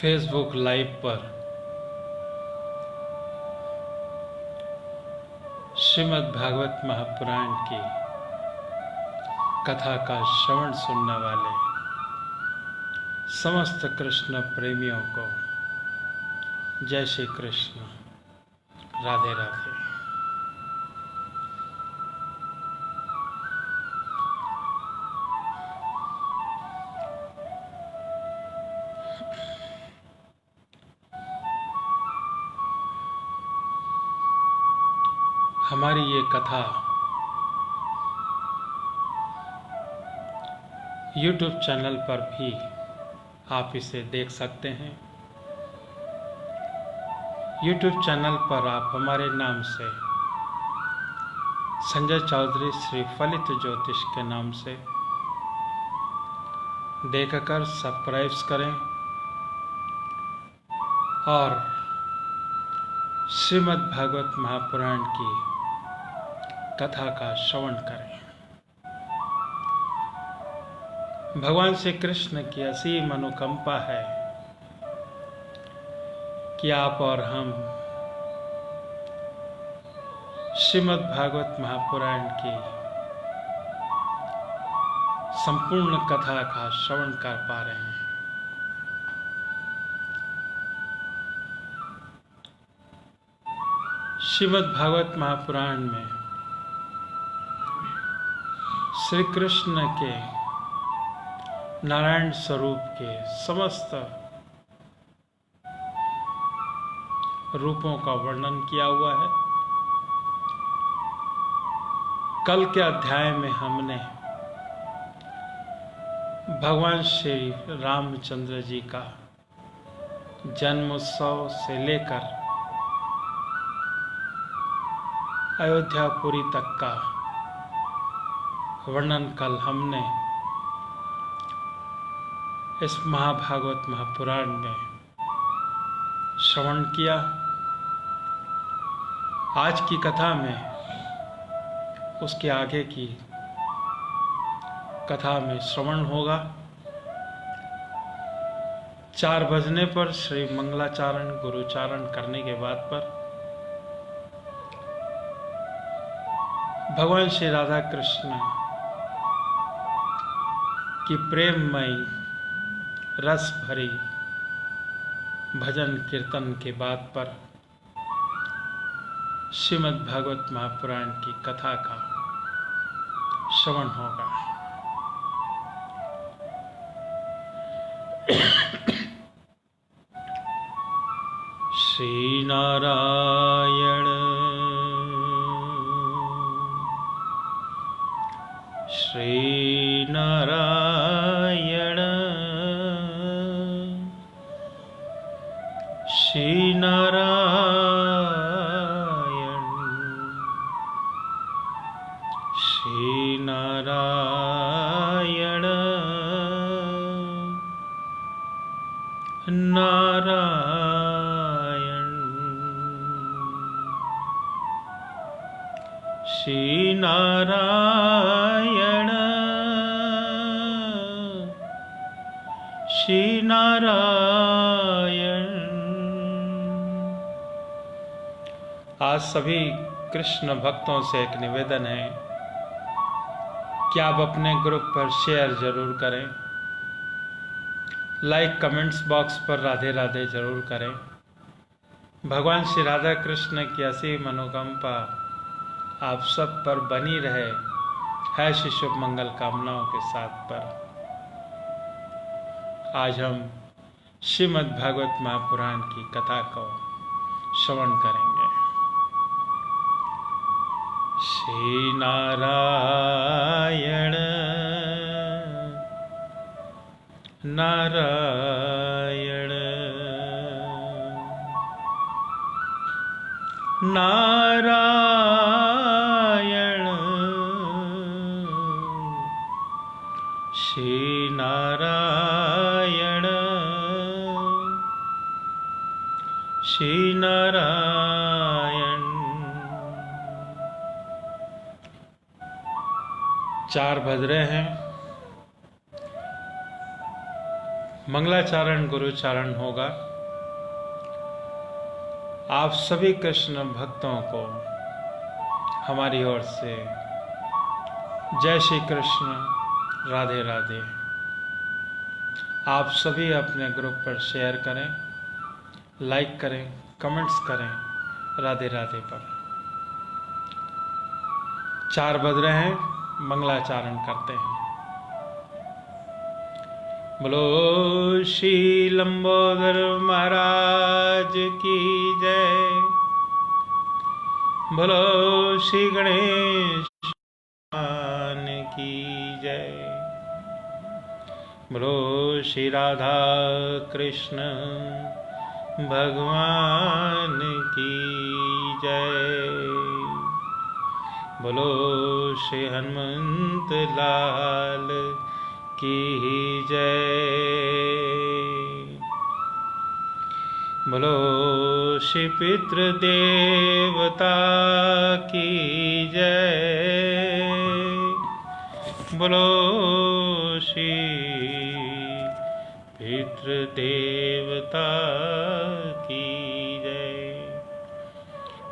Facebook live पर श्रीमद् भागवत महापुराण की कथा का श्रवण सुनने वाले समस्त कृष्ण प्रेमियों को जय श्री कृष्ण, राधे राधे। हमारी ये कथा YouTube चैनल पर भी आप इसे देख सकते हैं। YouTube चैनल पर आप हमारे नाम से संजय चौधरी श्री फलित ज्योतिष के नाम से देखकर सब्सक्राइब करें और श्रीमद् भागवत महापुराण की कथा का श्रवण करें। भगवान श्री कृष्ण की असीम अनुकंपा है कि आप और हम श्रीमद् भागवत महापुराण की संपूर्ण कथा का श्रवण कर पा रहे हैं। श्रीमद् भागवत महापुराण में श्री कृष्ण के नारायण स्वरूप के समस्त रूपों का वर्णन किया हुआ है। कल के अध्याय में हमने भगवान श्री रामचंद्र जी का जन्मोत्सव से लेकर अयोध्यापुरी तक का वर्णन कल हमने इस महाभागवत महापुराण में श्रवण किया। आज की कथा में उसके आगे की कथा में श्रवण होगा। 4 बजने पर श्री मंगलाचारण गुरुचारण करने के बाद पर भगवान श्री राधा कृष्ण की प्रेममयी रस भरी भजन कीर्तन के बाद पर श्रीमद् भागवत महापुराण की कथा का श्रवण होगा। श्री नारायण श्री नारायण श्री नारायण श्री नारायण नारायण श्री नारायण श्री नारायण। आज सभी कृष्ण भक्तों से एक निवेदन है कि आप अपने ग्रुप पर शेयर जरूर करें, लाइक कमेंट्स बॉक्स पर राधे राधे जरूर करें। भगवान श्री राधा कृष्ण की असीम अनुकंपा आप सब पर बनी रहे है शुभ मंगल कामनाओं के साथ पर आज हम श्रीमद् भागवत महापुराण की कथा को श्रवण करेंगे। श्री नारायण नारायण नारायण श्री नारायण श्री नारायण। 4 बज रहे हैं। मंगलाचारण गुरुचारण होगा। आप सभी कृष्ण भक्तों को हमारी ओर से जय श्री कृष्ण, राधे राधे। आप सभी अपने ग्रुप पर शेयर करें, लाइक करें, कमेंट्स करें राधे राधे पर। 4 बज रहे हैं, मंगलाचारण करते हैं। बोलो श्री लंबोदर महाराज की जय। बोलो श्री गणेश भगवान की जय। बोलो श्री राधा कृष्ण भगवान की जय। बोलो श्री हनुमंत लाल की जय। बोलो श्री पितृ देवता की जय। बोलो श्री पितृ देवता की जय।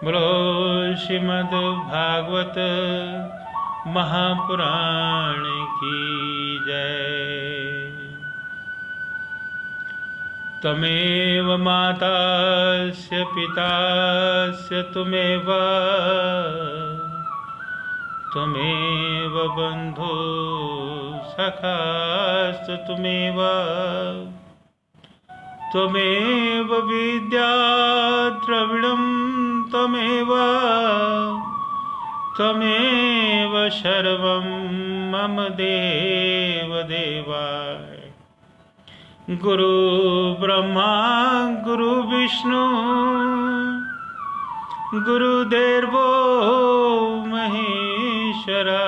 बोलो श्रीमद् भागवत महापुराण की जय। त्वमेव मातास्य पितास्य त्वमेव, त्वमेव बन्धु सखास्त त्वमेव, त्वमेव विद्या द्रविणं त्वमेव, त्वमेव सर्वं मम देव देवा। गुरु ब्रह्मा गुरु विष्णु गुरुदेवो महेश्वरा,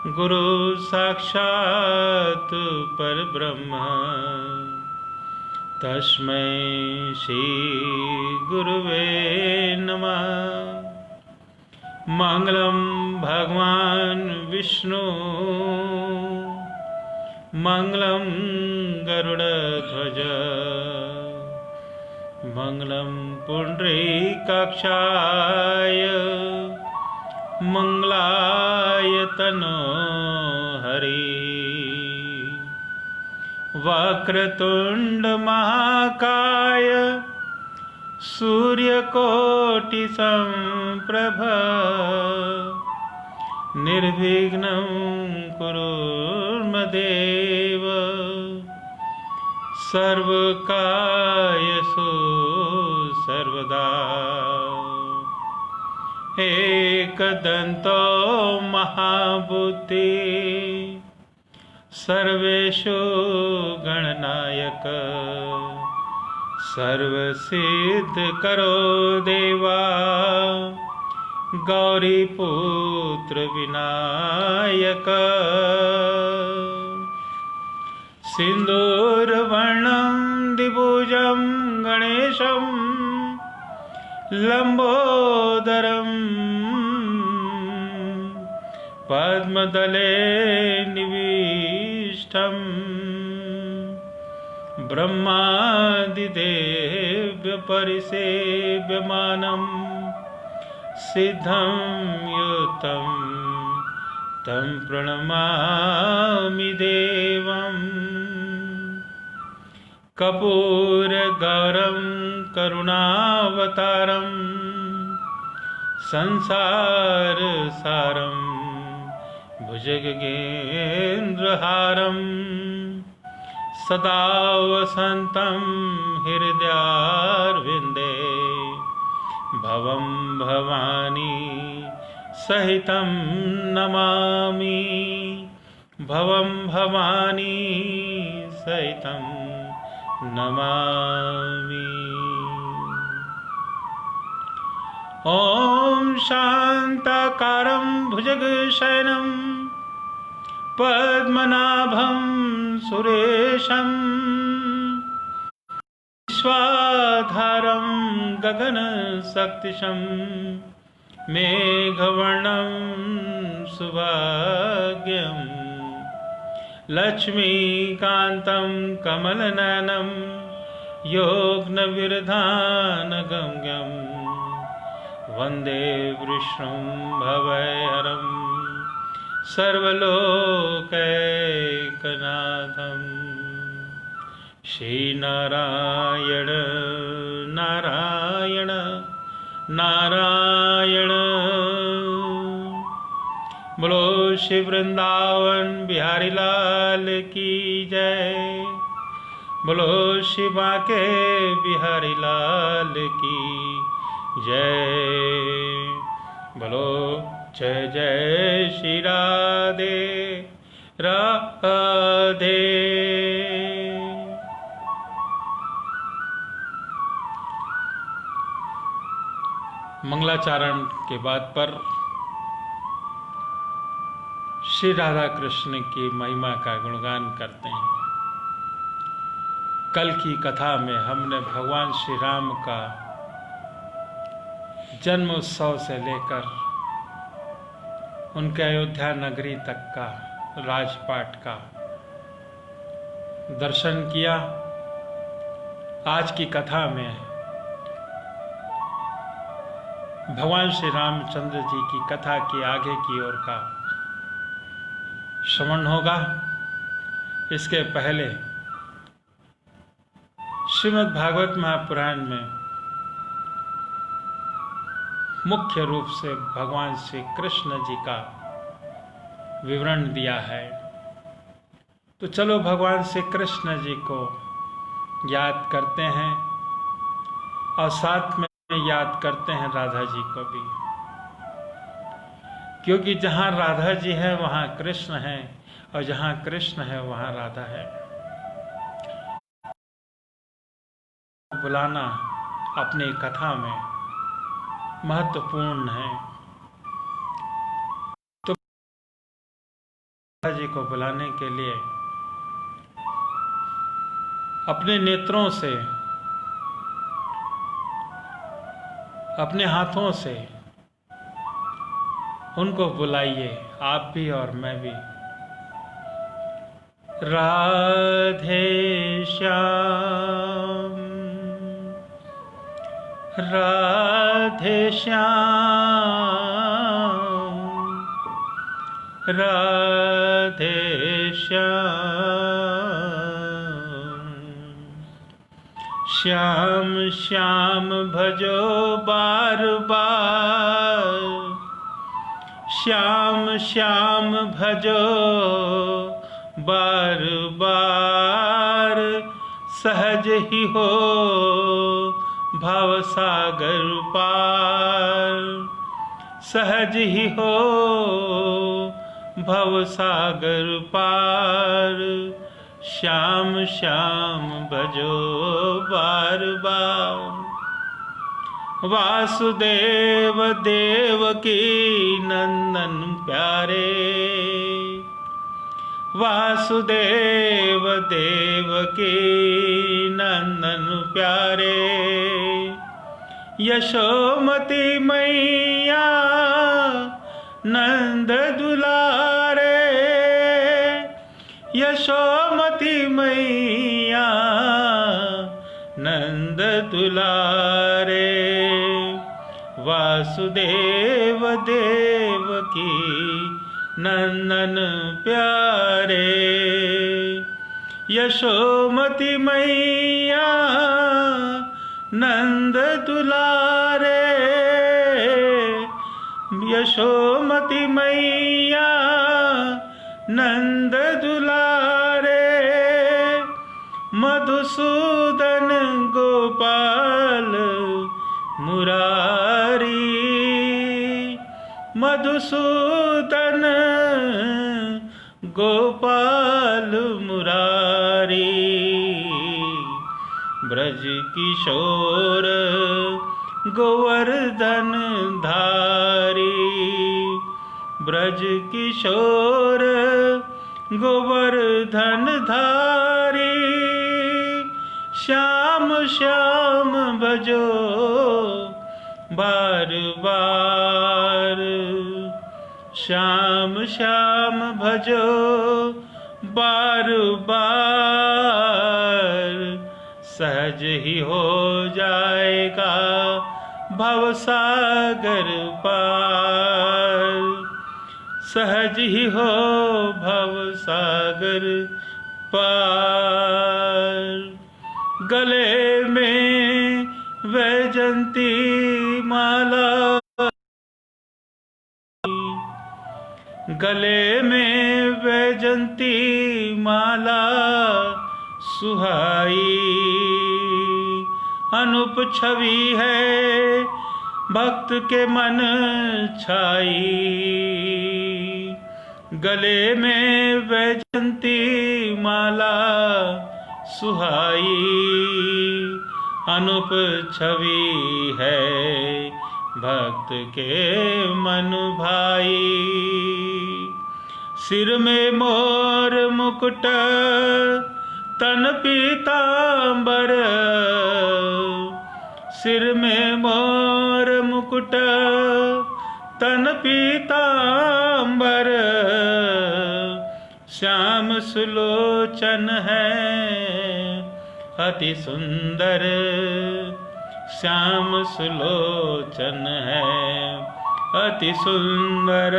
गुरु साक्षात् परब्रह्म तस्मै श्री गुरुवे नमः। मंगलम भगवान विष्णु, मंगलम गरुड़ध्वज, मंगलम पुंडरीकाक्षाय, मंगलाय तनो हरि। वक्रतुंड महाकाय सूर्यकोटि संप्रभ, निर्विघ्नं कुरु मम देव, सर्वकार्येषु सर्वदा। एकदन्तो महाबुद्धि, सर्वेषु गणनायक, सर्वसिद्ध करो देवा, गौरीपुत्र विनायक। सिन्दूरवर्णं द्विभुजं गणेशं, लंबोदरं पद्मदले निविष्टं, ब्रह्मादिदेव परिसेव्यमानं, सिद्धं युतं तं प्रणमामि देवम्। कर्पूरगौरं करुणावतारं, संसारसारं भुजगेन्द्रहारं, सदा वसन्तं हृदयारविन्दे, भवं भवानी सहितं नमामि, भवं भवानी सहितं नमामि। ॐ शान्ताकारं भुजगशयनं, पद्मनाभं सुरेशं, विश्वाधारं गगनसदृशं, मेघवर्णं सुभाग्यं, लक्ष्मीकान्तं कमलनयनं योगनविरधानगम्यं वन्दे विष्णुं भवहरं सर्वलोकैकनाथम्। श्रीनारायण नारायण नारायण। बोलो श्री वृंदावन बिहारी लाल की जय। बोलो श्री बांके बिहारी लाल की जय। बोलो जय जय श्री राधे राधे। मंगलाचरण के बाद पर श्री राधा कृष्ण की महिमा का गुणगान करते हैं। कल की कथा में हमने भगवान श्री राम का जन्म उत्सव से लेकर उनके अयोध्या नगरी तक का राजपाट का दर्शन किया। आज की कथा में भगवान श्री रामचंद्र जी की कथा की आगे की ओर का श्रवण होगा। इसके पहले श्रीमद् भागवत महापुराण में मुख्य रूप से भगवान श्री कृष्ण जी का विवरण दिया है। तो चलो भगवान श्री कृष्ण जी को याद करते हैं और साथ में याद करते हैं राधा जी को भी, क्योंकि जहाँ राधा जी है वहाँ कृष्ण है और जहाँ कृष्ण है वहाँ राधा है। बुलाना अपनी कथा में महत्वपूर्ण है। तो राधा जी को बुलाने के लिए अपने नेत्रों से, अपने हाथों से उनको बुलाइए, आप भी और मैं भी। राधे श्याम राधे श्याम राधे श्याम। श्याम श्याम भजो बार बार, श्याम श्याम भजो बार बार। सहज ही हो भवसागर पार, सहज ही हो भवसागर पार। श्याम श्याम भजो बार बार। वासुदेव देवकी नंदन प्यारे, वासुदेव देवकी नंदन प्यारे। यशोमती मैया नंद दुलारे, यशोमती मैया नंद दुलारे। वासुदेव देवकी नंदन प्यारे। यशोमती मैया नंद दुलारे, यशोमती मैया नंद दुलारे। मधुसूदन गोपाल मुरारी, मधुसूदन गोपाल मुरारी। ब्रज किशोर गोवर्धन धारी, ब्रज किशोर गोवर्धन धारी। श्याम श्याम भजो बार बार, श्याम श्याम भजो बार बार सहज ही हो जाएगा भवसागर पार। सहज ही हो भवसागर पार। गले में वैजंती माला, गले में वैजंती माला सुहाई। अनूप छवि है भक्त के मन छाई। गले में वैजंती माला सुहाई। अनूप छवि है भक्त के मन भाई। सिर में मोर मुकुट तन पीतांबर। सिर में मोर मुकुट तन पीतांबर। श्याम सुलोचन है अति सुंदर। श्याम सुलोचन है अति सुंदर।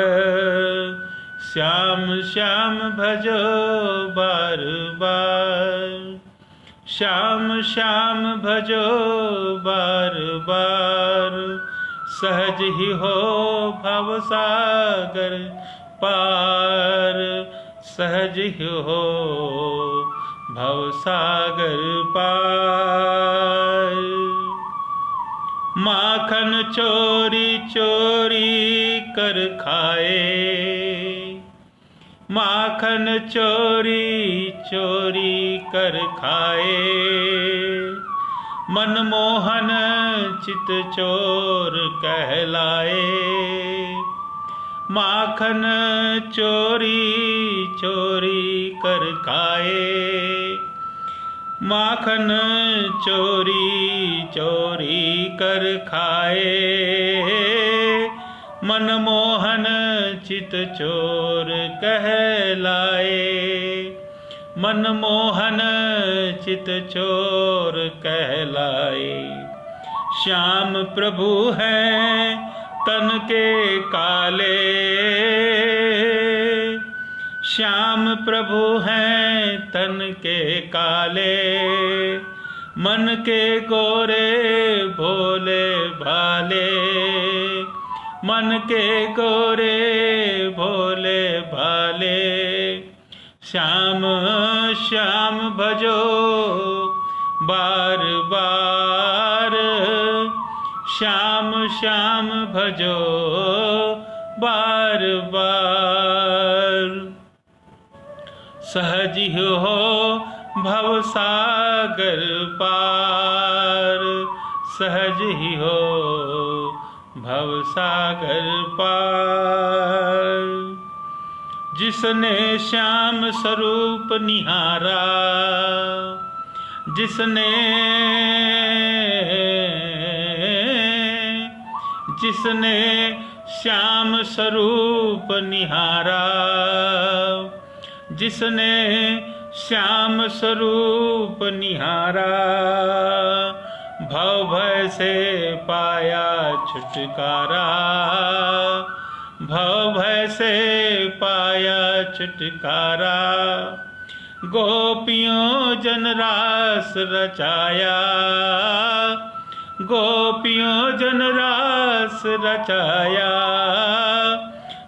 श्याम श्याम भजो बार बार। श्याम श्याम भजो बार बार। सहज ही हो भवसागर पार। सहज ही हो भवसागर पार। माखन चोरी चोरी कर खाए। माखन चोरी चोरी कर खाए। मनमोहन चित चोर कहलाए। माखन चोरी चोरी कर खाए। माखन चोरी चोरी कर खाए। मनमोहन चित चोर कहलाए। मनमोहन चित चोर कहलाए। श्याम प्रभु हैं तन के काले। श्याम प्रभु हैं तन के काले। मन के गोरे भोले भाले। मन के गोरे भोले भाले। श्याम श्याम भजो बार बार। श्याम श्याम भजो बार बार। सहज हो भवसागर पार। सहज ही हो भवसागर पार। जिसने श्याम स्वरूप निहारा। जिसने जिसने श्याम स्वरूप निहारा। जिसने श्याम स्वरूप निहारा। भव भय से पाया छुटकारा। भव भय से पाया छुटकारा। गोपियों जन रास रचाया। गोपियों जन रास रचाया।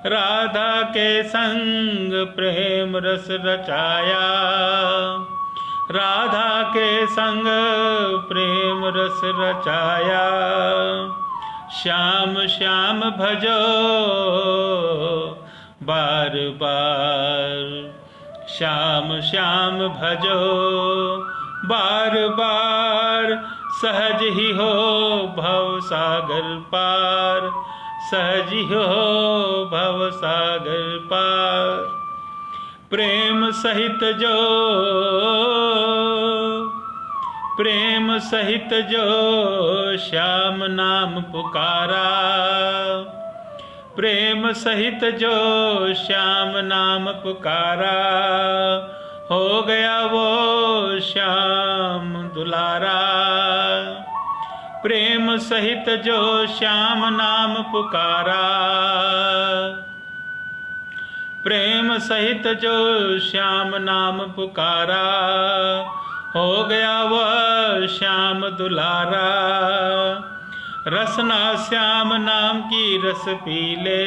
राधा के संग प्रेम रस रचाया। राधा के संग प्रेम रस रचाया। श्याम श्याम भजो बार बार। श्याम श्याम भजो बार बार। सहज ही हो भवसागर पार। सहज ही हो भवसागर पार। प्रेम सहित जो श्याम नाम पुकारा। प्रेम सहित जो श्याम नाम पुकारा। हो गया वो श्याम दुलारा। प्रेम सहित जो श्याम नाम पुकारा, प्रेम सहित जो श्याम नाम पुकारा, हो गया वह श्याम दुलारा। रसना श्याम नाम की रस पीले,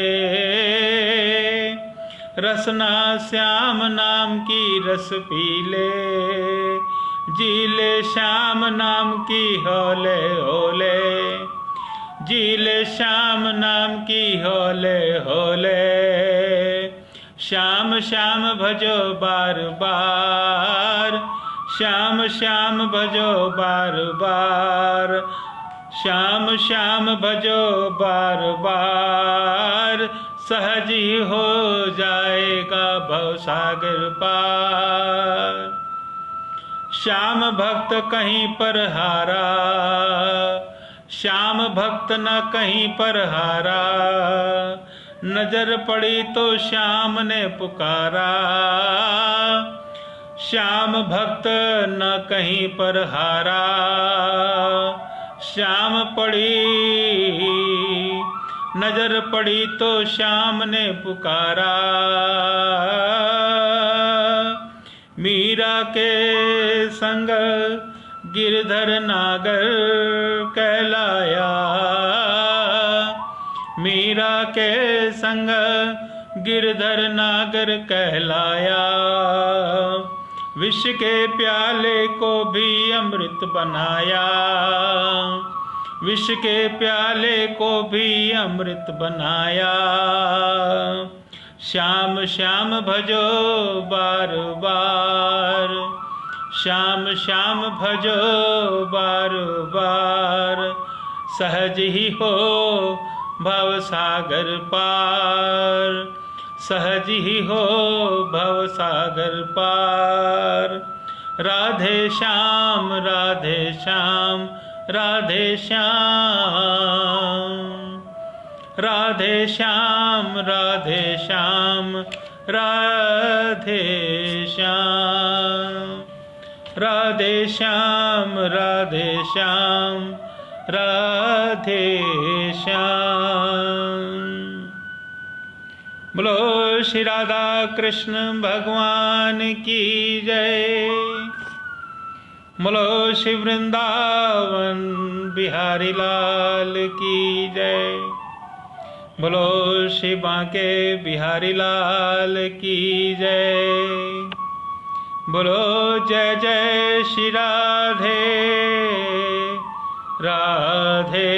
रसना श्याम नाम की रस पीले, जीले श्याम नाम की होले होले, जीले श्याम नाम की होले होले। श्याम श्याम भजो बार बार, श्याम श्याम भजो बार बार, श्याम श्याम भजो बार बार। सहज ही हो जाएगा भवसागर पार। श्याम भक्त कहीं पर हारा, श्याम भक्त न कहीं पर हारा, नजर पड़ी तो श्याम ने पुकारा। श्याम भक्त न कहीं पर हारा, श्याम पड़ी नजर पड़ी तो श्याम ने पुकारा। मीरा के संग गिरधर नागर कहलाया, मीरा के संग गिरधर नागर कहलाया। विष के प्याले को भी अमृत बनाया, विष के प्याले को भी अमृत बनाया। श्याम श्याम भजो बार बार, श्याम श्याम भजो बार बार। सहज ही हो भव सागर पार, सहज ही हो भव सागर पार। राधे श्याम राधे श्याम राधे श्याम, राधे श्याम राधे श्याम राधे श्याम, राधे श्याम राधे श्याम राधे श्याम। बोलो श्री राधा कृष्ण भगवान की जय। बोलो श्री वृंदावन बिहारी लाल की जय। बोलो श्री बांके बिहारी लाल की जय। बोलो जय जय श्री राधे राधे।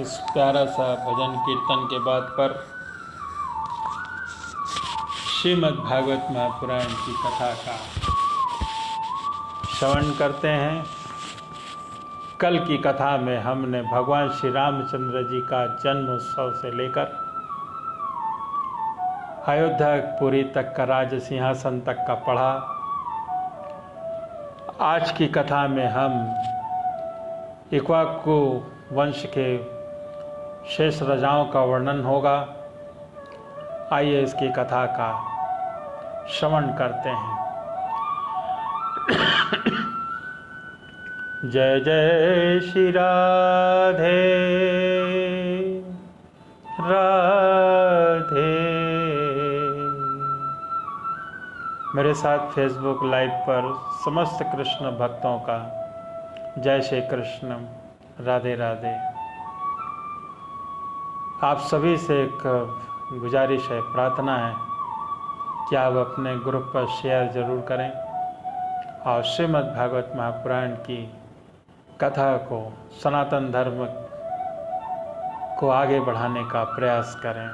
इस प्यारा सा भजन कीर्तन के बाद पर श्रीमद् भागवत महापुराण की कथा का श्रवण करते हैं। कल की कथा में हमने भगवान श्री रामचंद्र जी का जन्म उत्सव से लेकर अयोध्यापुरी तक का राज सिंहासन तक का पढ़ा। आज की कथा में हम इक्ष्वाकु वंश के शेष राजाओं का वर्णन होगा। आइए इसकी कथा का श्रवण करते हैं। जय जय श्री राधे राधे। मेरे साथ फेसबुक लाइव पर समस्त कृष्ण भक्तों का जय श्री कृष्ण, राधे राधे। आप सभी से एक गुजारिश है, प्रार्थना है कि आप अपने ग्रुप पर शेयर ज़रूर करें और श्रीमद् भागवत महापुराण की कथा को, सनातन धर्म को आगे बढ़ाने का प्रयास करें।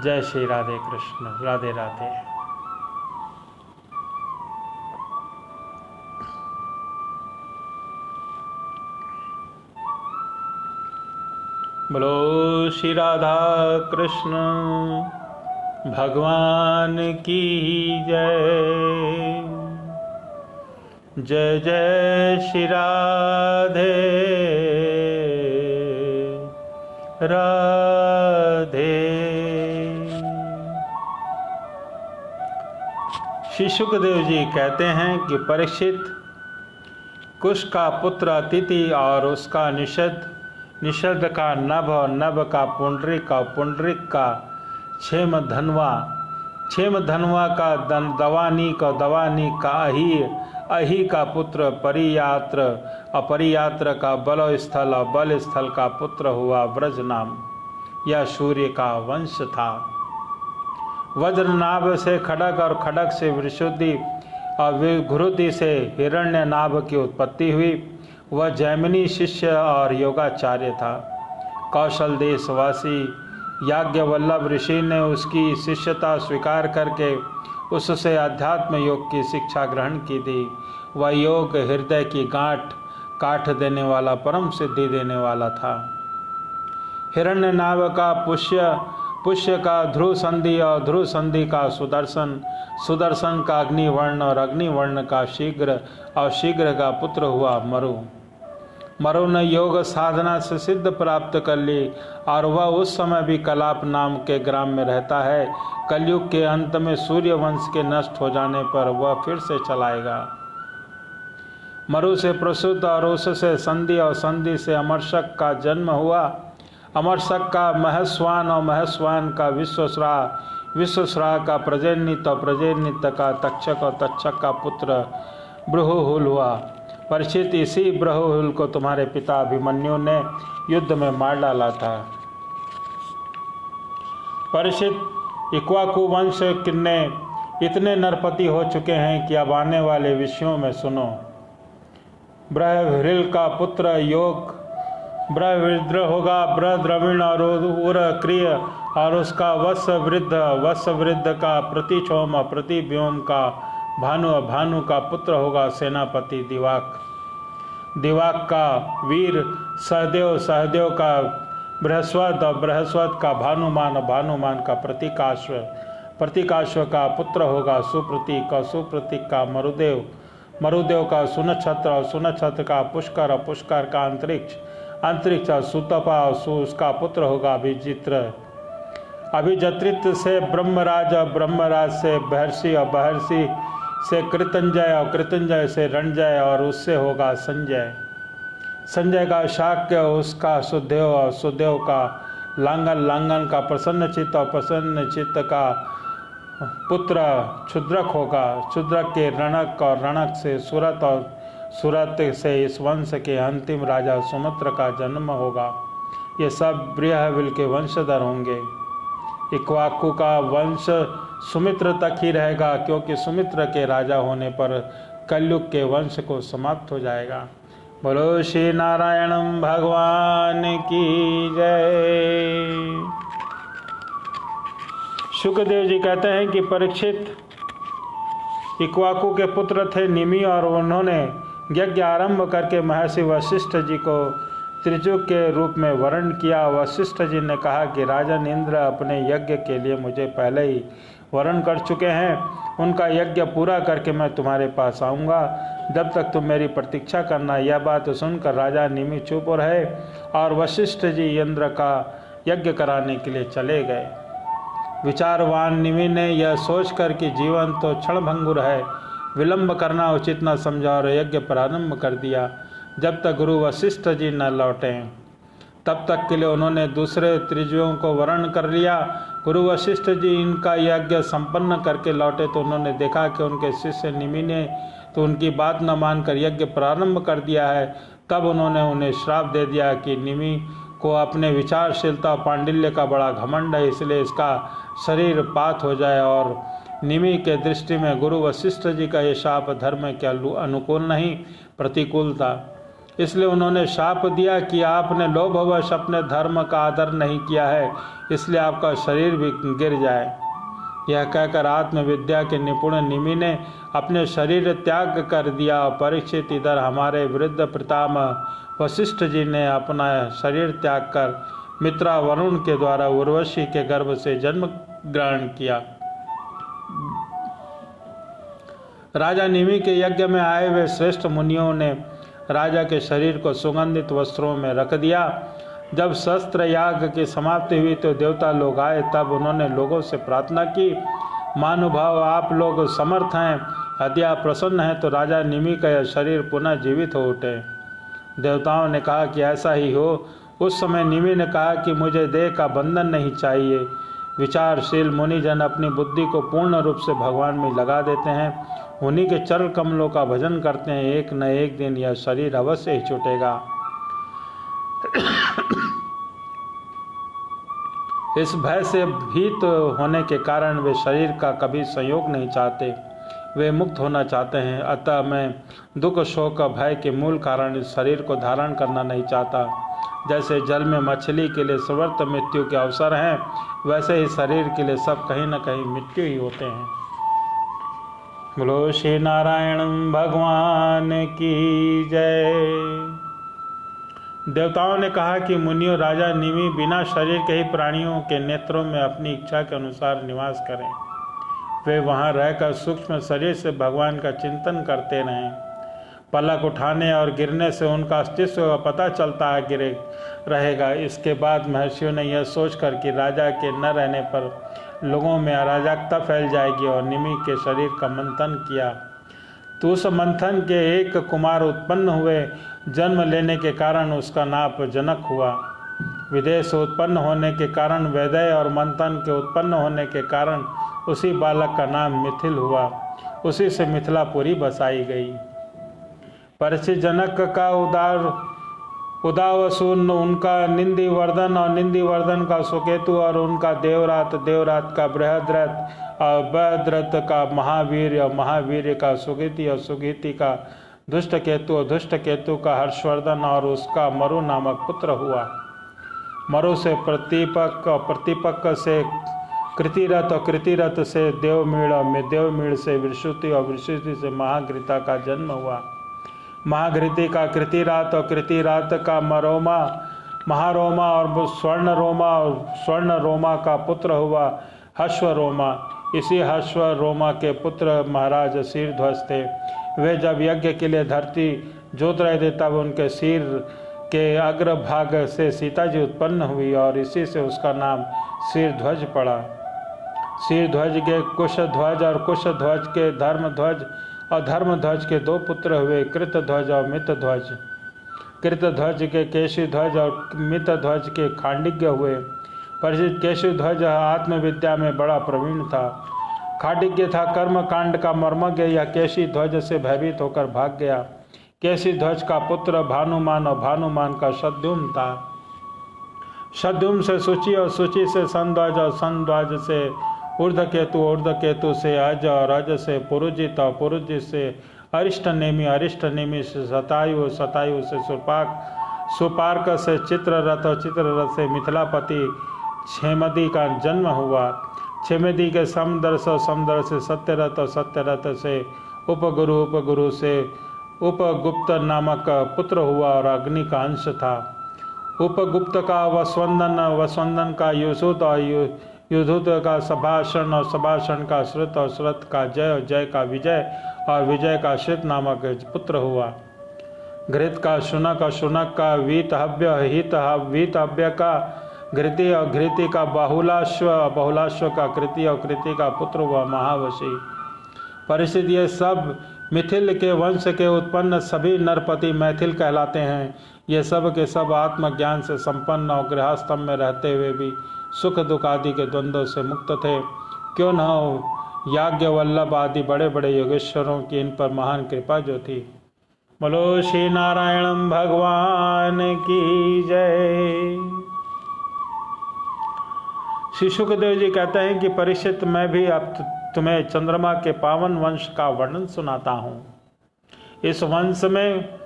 जय श्री राधे कृष्ण, राधे राधे। बोलो श्री राधा कृष्ण भगवान की जय। जय जय श्री राधे राधे। श्री सुखदेव जी कहते हैं कि परीक्षित, कुश का पुत्र अतिथि और उसका निषद का नभ और नभ का पुंडरिक का क्षेम धनवा का दवानीक और दवानीक का अही का पुत्र अपरियात्र का बल स्थल और बल स्थल का पुत्र हुआ ब्रज नाम। यह सूर्य का वंश था। वज्रनाभ से खड़ग और खड़ग से विशुद्धि और विघुरुति से हिरण्यनाभ की उत्पत्ति हुई। वह जैमिनी शिष्य और योगाचार्य था। कौशल देशवासी याज्ञवल्लभ ऋषि ने उसकी शिष्यता स्वीकार करके उससे अध्यात्म योग की शिक्षा ग्रहण की थी। वह योग हृदय की गांठ काट देने वाला, परम सिद्धि देने वाला था। हिरण्यनाभ का पुष्य का ध्रुव संधि और ध्रुव संधि का सुदर्शन का अग्निवर्ण और अग्निवर्ण का शीघ्र का पुत्र हुआ मरु ने योग साधना से सिद्ध प्राप्त कर ली और वह उस समय भी कलाप नाम के ग्राम में रहता है। कलयुग के अंत में सूर्य वंश के नष्ट हो जाने पर वह फिर से चलाएगा। मरु से प्रसूत और उससे संधि और संधि से अमरशक का जन्म हुआ। अमरशक का महस्वान और महस्वान का विश्वश्रा का प्रजेनित और प्रजेनित का तक्षक और तक्षक का पुत्र ब्रहुहुल हुआ। परीक्षित, इसी ब्रहुहुल को तुम्हारे पिता अभिमन्यु ने युद्ध में मार डाला था। परीक्षित, इक्वाकु वंश ने इतने नरपति हो चुके हैं कि अब आने वाले विषयों में सुनो। ब्रहभिल का पुत्र योग ब्रहविद्र होगा। ब्रद्रविण और उरक्रिय और उसका वत्सवृद्ध का प्रतिक्षोम प्रतिव्योम का भानु का पुत्र होगा सेनापति दिवाक का वीर सहदेव का बृहस्पत और बृहस्पत का भानुमान का प्रतीकाश्व का पुत्र होगा सुप्रतीक का मरुदेव का सुनक्षत्र और सुनक्षत्र का पुष्कर और पुष्कर का अंतरिक्ष और सुतपा और उसका पुत्र होगा अभिजत्रित से ब्रह्मराज से बहर्षि और बहर्षि से कृतंजय और कृतंजय से रणजय और उससे होगा संजय का शाक्य उसका सुदेव और सुदेव का लांगन का प्रसन्न चित्त और प्रसन्न चित्त का पुत्र क्षुद्रक होगा। क्षुद्रक के रणक और रणक से सुरत और सुरत से इस वंश के अंतिम राजा सुमित्र का जन्म होगा। ये सब ब्रहविल के वंशधर होंगे। इक्वाकु का वंश सुमित्र तक ही रहेगा, क्योंकि सुमित्र के राजा होने पर कलयुग के वंश को समाप्त हो जाएगा। बोलो श्री नारायण भगवान की जय। सुखदेव जी कहते हैं कि परीक्षित इक्वाकु के पुत्र थे निमि और उन्होंने यज्ञ आरंभ करके महर्षि वशिष्ठ जी को त्रिजुग के रूप में वर्ण किया। वशिष्ठ जी ने कहा कि राजन इंद्र अपने यज्ञ के लिए मुझे पहले ही वर्ण कर चुके हैं। उनका यज्ञ पूरा करके मैं तुम्हारे पास आऊँगा, जब तक तुम मेरी प्रतीक्षा करना। यह बात सुनकर राजा निमि चुप रहे और वशिष्ठ जी इंद्र का यज्ञ कराने के लिए चले गए। विचारवान निमि ने यह सोचकर कि जीवन तो क्षणभंगुर है, विलंब करना उचित न समझा और यज्ञ प्रारंभ कर दिया। जब तक गुरु वशिष्ठ जी न लौटे तब तक के लिए उन्होंने दूसरे त्रिजुओं को वर्ण कर लिया। गुरु वशिष्ठ जी इनका यज्ञ संपन्न करके लौटे तो उन्होंने देखा कि उनके शिष्य निमि ने तो उनकी बात न मानकर यज्ञ प्रारंभ कर दिया है। तब उन्होंने उन्हें श्राप दे दिया कि निमि को अपने विचारशीलता पांडिल्य का बड़ा घमंड है, इसलिए इसका शरीर पात हो जाए। और निमि के दृष्टि में गुरु वशिष्ठ जी का ये शाप धर्म के अनुकूल नहीं, प्रतिकूल था। इसलिए उन्होंने शाप दिया कि आपने लोभवश अपने धर्म का आदर नहीं किया है, इसलिए आपका शरीर भी गिर जाए। यह कहकर आत्मविद्या के निपुण निमि ने अपने शरीर त्याग कर दिया। परीक्षित, इधर हमारे वृद्ध पितामह वशिष्ठ जी ने अपना शरीर त्याग कर मित्रा वरुण के द्वारा उर्वशी के गर्भ से जन्म ग्रहण किया। राजा निमि के यज्ञ में आए हुए श्रेष्ठ मुनियों ने राजा के शरीर को सुगंधित वस्त्रों में रख दिया। जब शस्त्र याग की समाप्ति हुई तो देवता लोग आए, तब उन्होंने लोगों से प्रार्थना की महानुभाव, आप लोग समर्थ हैं, यदि आप प्रसन्न हैं तो राजा निमि का यह शरीर पुनः जीवित हो उठे। देवताओं ने कहा कि ऐसा ही हो। उस समय निमि ने कहा कि मुझे देह का बंधन नहीं चाहिए। विचारशील मुनिजन अपनी बुद्धि को पूर्ण रूप से भगवान में लगा देते हैं, उन्हीं के चरण कमलों का भजन करते हैं। एक न एक दिन यह शरीर अवश्य ही छूटेगा। इस भय से भीत होने के कारण वे शरीर का कभी संयोग नहीं चाहते, वे मुक्त होना चाहते हैं। अतः मैं दुख, शोक, भय के मूल कारण इस शरीर को धारण करना नहीं चाहता। जैसे जल में मछली के लिए सर्वत्र मृत्यु के अवसर हैं, वैसे ही शरीर के लिए सब कहीं न कहीं मृत्यु ही होते हैं। बोलो श्री नारायण भगवान की जय। देवताओं ने कहा कि मुनियों, राजा निमि बिना शरीर के ही प्राणियों के नेत्रों में अपनी इच्छा के अनुसार निवास करें। वे वहाँ रहकर सूक्ष्म शरीर से भगवान का चिंतन करते रहें। पलक उठाने और गिरने से उनका अस्तित्व का पता चलता है गिरे रहेगा। इसके बाद महर्षियों ने यह सोचकर कि राजा के न रहने पर लोगों में अराजकता फैल जाएगी और निमि के शरीर का मंथन किया। तो उस मंथन के एक कुमार उत्पन्न हुए। जन्म लेने के कारण उसका नाम जनक हुआ। विदेश उत्पन्न होने के कारण वैदेय और मंथन के उत्पन्न होने के कारण उसी बालक का नाम मिथिल हुआ। उसी से मिथिलापुरी बसाई गई। परीक्षित जनक का उदावसून, उनका निंदिवर्धन और निंदिवर्धन का सुकेतु और उनका देवरात का बृहद्रथ और बृहद्रथ का महावीर और महावीर का सुगीति और सुगीति का दुष्ट केतु और दुष्ट केतु का हर्षवर्धन और उसका मरु नामक पुत्र हुआ। मरु से प्रतिपक और प्रतिपक से कृतिरथ और कृतिरथ से देवमीड़ और देवमीड़ से विश्रुति और विश्रुति से महाघृता का जन्म हुआ। महाघृति का कृतिरात और कृतिरात का महारोमा और स्वर्ण रोमा का पुत्र हुआ हर्षरोमा। इसी हर्षरोमा के पुत्र महाराज शीरध्वज थे। वे जब यज्ञ के लिए धरती जोत रहे थे तब उनके सिर के अग्रभाग से सीता जी उत्पन्न हुई और इसी से उसका नाम शीरध्वज पड़ा। शीरध्वज के कुशध्वज और कुशध्वज के धर्मध्वज और धर्मध्वज के दो पुत्र हुए, कृतध्वज और मितध्वज। कृतध्वज के केशीध्वज और मितध्वज के खांडिज्ञ हुए। परिचित केशीध्वज आत्मविद्या में बड़ा प्रवीण था। खांडिज्ञ था कर्म कांड का मर्मज्ञ। यह केशीध्वज से भयभीत होकर भाग गया। केशीध्वज का पुत्र भानुमान और भानुमान का शद्युम्न था। शद्युम्न से सूची और सूची से संध्वज और संध्वज से ऊर्ध्वकेतु, ऊर्ध्वकेतु से अज और अज से पुरुजित और पुरुजित से अरिष्टनेमि, अरिष्टनेमि से शतायु, शतायु से सुपार्क से चित्ररथ और चित्ररथ से मिथिलापति क्षेमदी का जन्म हुआ। क्षेमदी के समदर्श और समदर्श से सत्यरथ और सत्यरथ से उपगुरु से उपगुप्त नामक पुत्र हुआ और अग्नि का अंश था। उपगुप्त का वसवंदन का युसुत और युधुत का सभाषण और सभाषण का श्रुत और श्रुत का जय और जय का विजय और विजय का श्रुत नामक पुत्र हुआ। घृत का शुनक और शुनक का वीतहव्य का घृति और घृति का बहुलाश्व का कृति और कृति का पुत्र हुआ महावशी। परिस्थित ये सब मिथिल के वंश के उत्पन्न सभी नरपति मैथिल कहलाते हैं। ये सब के सब आत्मज्ञान से संपन्न और गृहस्थम में रहते हुए भी सुख दुख आदि के द्वंद्वों से मुक्त थे। क्यों न हो याज्ञवल्लभ आदि बड़े बड़े योगेश्वरों की इन पर महान कृपा जो थी। बोलो श्री नारायण भगवान की जय। श्री सुखदेव जी कहते हैं कि परीक्षित, मैं भी अब तुम्हें चंद्रमा के पावन वंश का वर्णन सुनाता हूँ। इस वंश में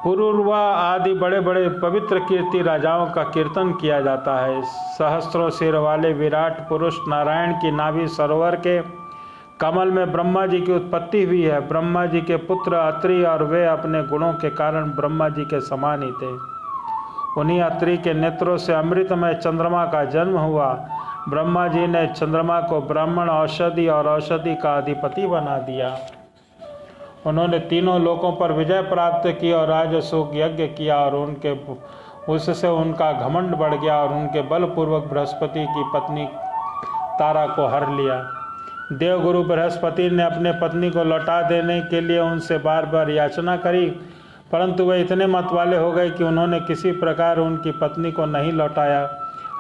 पुरुरवा आदि बड़े बड़े पवित्र कीर्ति राजाओं का कीर्तन किया जाता है। सहस्त्रों सिर वाले विराट पुरुष नारायण की नाभि सरोवर के कमल में ब्रह्मा जी की उत्पत्ति हुई है। ब्रह्मा जी के पुत्र अत्रि और वे अपने गुणों के कारण ब्रह्मा जी के समान ही थे। उन्हीं अत्रि के नेत्रों से अमृतमय चंद्रमा का जन्म हुआ। ब्रह्मा जी ने चंद्रमा को ब्राह्मण औषधि और औषधि का अधिपति बना दिया। उन्होंने तीनों लोकों पर विजय प्राप्त की और राजसूग यज्ञ किया और उससे उनका घमंड बढ़ गया और उनके बलपूर्वक बृहस्पति की पत्नी तारा को हर लिया। देवगुरु बृहस्पति ने अपने पत्नी को लौटा देने के लिए उनसे बार बार याचना करी, परंतु वे इतने मतवाले हो गए कि उन्होंने किसी प्रकार उनकी पत्नी को नहीं लौटाया।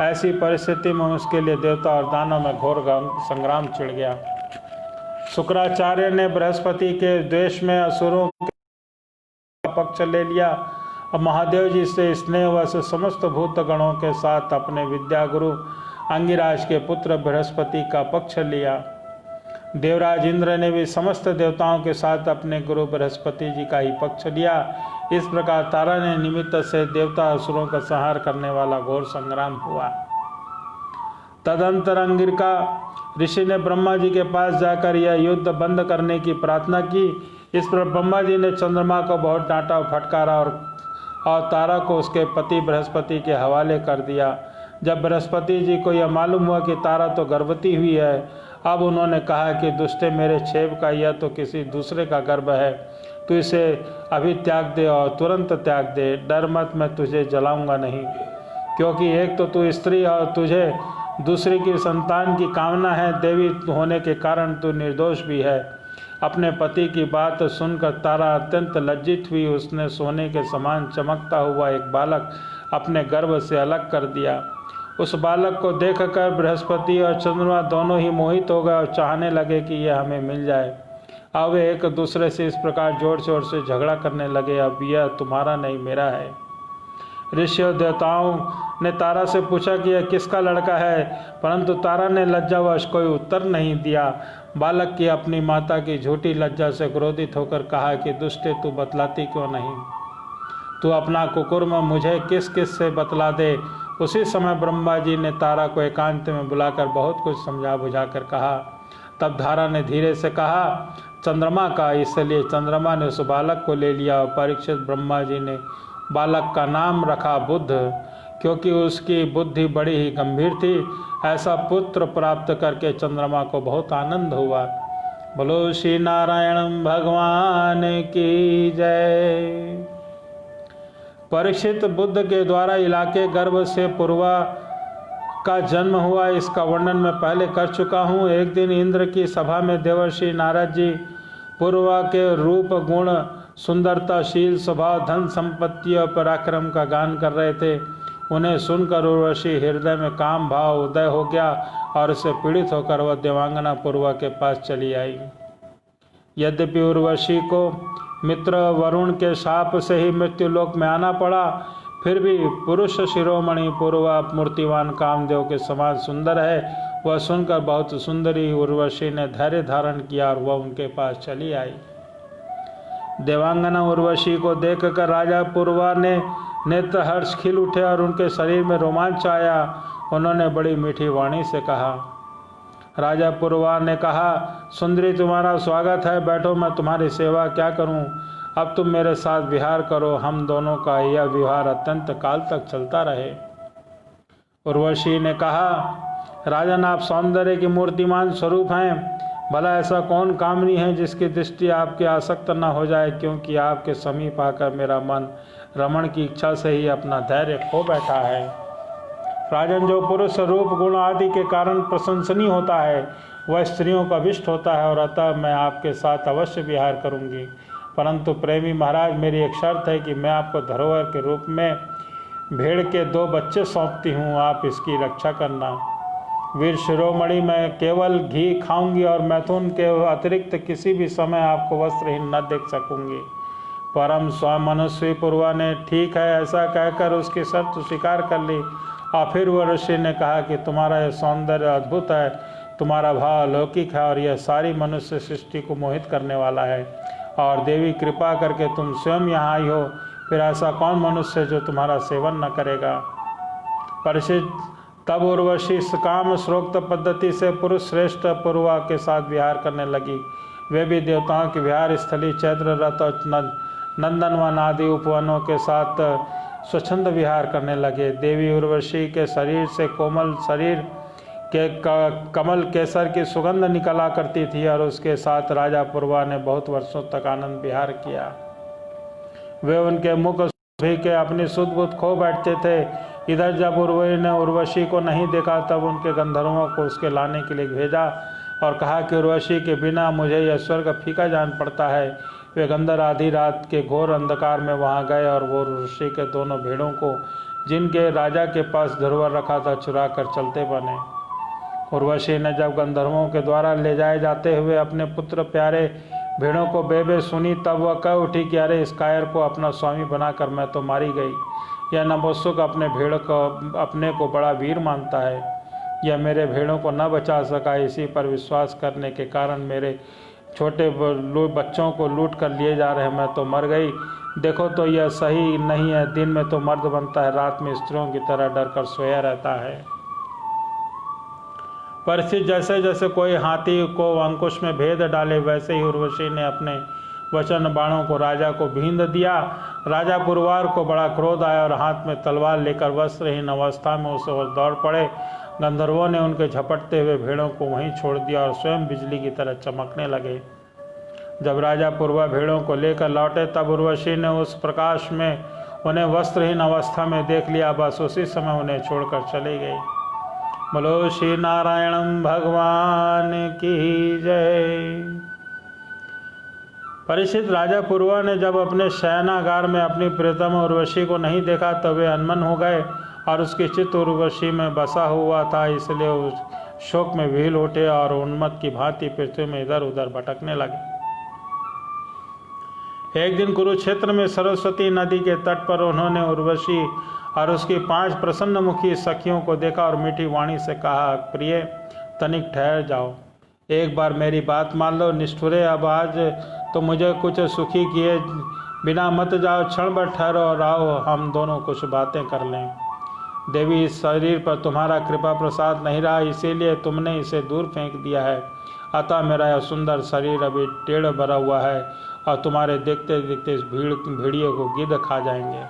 ऐसी परिस्थिति में उसके लिए देवता और दानव में घोर संग्राम छिड़ गया। शुक्राचार्य ने बृहस्पति के द्वेष में असुरों का पक्ष ले लिया और महादेव जी से स्नेहवश समस्त भूत गणों के साथ अपने विद्या गुरु अंगिराज के पुत्र बृहस्पति का पक्ष लिया। देवराज इंद्र ने भी समस्त देवताओं के साथ अपने गुरु बृहस्पति जी का ही पक्ष लिया। इस प्रकार तारा ने निमित्त से देवता असुरों का संहार करने वाला घोर संग्राम हुआ। तदंतर अंगिरका ऋषि ने ब्रह्मा जी के पास जाकर यह युद्ध बंद करने की प्रार्थना की। इस पर ब्रह्मा जी ने चंद्रमा को बहुत डांटा और फटकारा और तारा को उसके पति बृहस्पति के हवाले कर दिया। जब बृहस्पति जी को यह मालूम हुआ कि तारा तो गर्भवती हुई है, अब उन्होंने कहा कि दुष्टे मेरे छेब का यह तो किसी दूसरे का गर्भ है, तू इसे अभी त्याग दे और तुरंत त्याग दे। डर मत, मैं तुझे जलाऊंगा नहीं, क्योंकि एक तो तू स्त्री और तुझे दूसरी की संतान की कामना है। देवी होने के कारण तू निर्दोष भी है। अपने पति की बात सुनकर तारा अत्यंत लज्जित हुई। उसने सोने के समान चमकता हुआ एक बालक अपने गर्भ से अलग कर दिया। उस बालक को देखकर बृहस्पति और चंद्रमा दोनों ही मोहित हो गए और चाहने लगे कि यह हमें मिल जाए। अब वे एक दूसरे से इस प्रकार जोर शोर से झगड़ा करने लगे, अब यह तुम्हारा नहीं मेरा है। ऋषि और देवताओं ने तारा से पूछा कि यह किसका लड़का है, परंतु तारा ने लज्जावश कोई उत्तर नहीं दिया। बालक की अपनी माता की झूठी लज्जा से क्रोधित होकर कहा कि दुष्टे, तू बतलाती क्यों नहीं? तू अपना कुकुर्म मुझे किस किस से बतला दे। उसी समय ब्रह्मा जी ने तारा को एकांत में बुलाकर बहुत कुछ समझा बुझा कर कहा। तब तारा ने धीरे से कहा, चंद्रमा का। इसलिए चंद्रमा ने उस बालक को ले लिया और परीक्षित ब्रह्मा जी ने बालक का नाम रखा बुद्ध, क्योंकि उसकी बुद्धि बड़ी ही गंभीर थी। ऐसा पुत्र प्राप्त करके चंद्रमा को बहुत आनंद हुआ। बोलो श्री नारायण भगवान की जय। परीक्षित बुद्ध के द्वारा इलाके गर्भ से पूर्वा का जन्म हुआ, इसका वर्णन मैं पहले कर चुका हूँ। एक दिन इंद्र की सभा में देवर्षि नारद जी पूर्वा के रूप, गुण, सुंदरता, शील, स्वभाव, धन संपत्ति और पराक्रम का गान कर रहे थे। उन्हें सुनकर उर्वशी हृदय में काम भाव उदय हो गया और उससे पीड़ित होकर वह देवांगना पूर्वा के पास चली आई। यद्यपि उर्वशी को मित्र वरुण के शाप से ही मृत्युलोक में आना पड़ा, फिर भी पुरुष शिरोमणि पूर्वा मूर्तिवान कामदेव के समान सुंदर है। वह सुनकर बहुत सुंदरी उर्वशी ने धैर्य धारण किया और वह उनके पास चली आई। देवांगना उर्वशी को देखकर राजा पूर्वा ने नेत्र हर्ष खिल उठे और उनके शरीर में रोमांच आया। उन्होंने बड़ी मीठी वाणी से कहा। राजा पूर्वा ने कहा, सुंदरी तुम्हारा स्वागत है, बैठो, मैं तुम्हारी सेवा क्या करूं? अब तुम मेरे साथ विहार करो, हम दोनों का यह विहार अत्यंत काल तक चलता रहे। उर्वशी ने कहा, राजन, आप सौंदर्य की मूर्तिमान स्वरूप हैं। भला ऐसा कौन कामनी है जिसकी दृष्टि आपके आसक्त न हो जाए, क्योंकि आपके समीप आकर मेरा मन रमण की इच्छा से ही अपना धैर्य खो बैठा है। राजन, जो पुरुष रूप गुण आदि के कारण प्रशंसनीय होता है वह स्त्रियों का अभिष्ट होता है, और अतः मैं आपके साथ अवश्य विहार करूंगी। परंतु प्रेमी महाराज, मेरी एक शर्त है कि मैं आपको धरोहर के रूप में भेड़ के 2 बच्चे सौंपती हूँ, आप इसकी रक्षा करना। वीर शिरोमणि, मैं केवल घी खाऊंगी और मैथुन के अतिरिक्त किसी भी समय आपको वस्त्रहीन न देख सकूंगी। परम स्वमनस्वी पूर्वा ने ठीक है ऐसा कहकर उसकी शर्त स्वीकार कर ली। और फिर वह ऋषि ने कहा कि तुम्हारा यह सौंदर्य अद्भुत है, तुम्हारा भाव अलौकिक है और यह सारी मनुष्य सृष्टि को मोहित करने वाला है। और देवी कृपा करके तुम स्वयं यहाँ आई हो, फिर ऐसा कौन मनुष्य जो तुम्हारा सेवन न करेगा। परिचित तब उर्वशी काम श्रोक्त पद्धति से पुरुष श्रेष्ठ पूर्वा के साथ विहार करने लगी। वे भी देवताओं की विहार स्थली चैत्र रथ और नंदनवन आदि उपवनों के साथ स्वच्छंद विहार करने लगे। देवी उर्वशी के शरीर से कोमल शरीर के कमल केसर की सुगंध निकला करती थी और उसके साथ राजा पूर्वा ने बहुत वर्षों तक आनंद विहार किया। वे उनके मुख भी के अपनी सुध बुध खो बैठते थे। इधर जब उर्वशी ने उर्वशी को नहीं देखा तब उनके गंधर्वों को उसके लाने के लिए भेजा और कहा कि उर्वशी के बिना मुझे यह स्वर्ग फीका जान पड़ता है। वे गंधर्व आधी रात के घोर अंधकार में वहां गए और वो उर्वशी के दोनों भेड़ों को जिनके राजा के पास धरोहर रखा था चुरा कर चलते बने। उर्वशी ने जब गंधर्वों के द्वारा ले जाए जाते हुए अपने पुत्र प्यारे भेड़ों को बेबे सुनी तब वह कह उठी कि अरे इस कायर को अपना स्वामी बनाकर मैं तो मारी गई। यह नपुंसक अपने को बड़ा वीर मानता है। यह मेरे भेड़ों को न बचा सका, इसी पर विश्वास करने के कारण मेरे छोटे बच्चों को लूट कर लिए जा रहे, मैं तो मर गई। देखो तो यह सही नहीं है, दिन में तो मर्द बनता है, रात में स्त्रियों की तरह डर कर सोया रहता है। परिस्थिति जैसे जैसे कोई हाथी को अंकुश में भेद डाले वैसे ही उर्वशी ने अपने वचन बाणों को राजा को भींद दिया। राजा पुरवार को बड़ा क्रोध आया और हाथ में तलवार लेकर वस्त्रहीन अवस्था में उस ओर दौड़ पड़े। गंधर्वों ने उनके झपटते हुए भेड़ों को वहीं छोड़ दिया और स्वयं बिजली की तरह चमकने लगे। जब राजा पुरवा भेड़ों को लेकर लौटे तब उर्वशी ने उस प्रकाश में उन्हें वस्त्रहीन अवस्था में देख लिया। बस उसी समय उन्हें छोड़कर चले गए। बोलो श्री नारायण भगवान की जय। परीक्षित, राजा पुरवा ने जब अपने शयनागार में अपनी प्रियतम उर्वशी को नहीं देखा तब वे अनमन हो गए और उसकी चित्त उर्वशी में बसा हुआ था, इसलिए उस शोक में व्हील उठे और उन्मत्त की भांति पृथ्वी में इधर उधर भटकने लगे। एक दिन कुरुक्षेत्र में सरस्वती नदी के तट पर उन्होंने उर्वशी और उसकी 5 प्रसन्नमुखी सखियों को देखा और मीठी वाणी से कहा, प्रिय तनिक ठहर जाओ, एक बार मेरी बात मान लो। निष्ठुरे, अब आज तो मुझे कुछ सुखी किए बिना मत जाओ, क्षण भर ठहरो और आओ हम दोनों कुछ बातें कर लें। देवी, इस शरीर पर तुम्हारा कृपा प्रसाद नहीं रहा, इसीलिए तुमने इसे दूर फेंक दिया है। अतः मेरा यह सुंदर शरीर अभी टेढ़ भरा हुआ है और तुम्हारे देखते देखते इस भेड़िए को गिद्ध खा जाएंगे।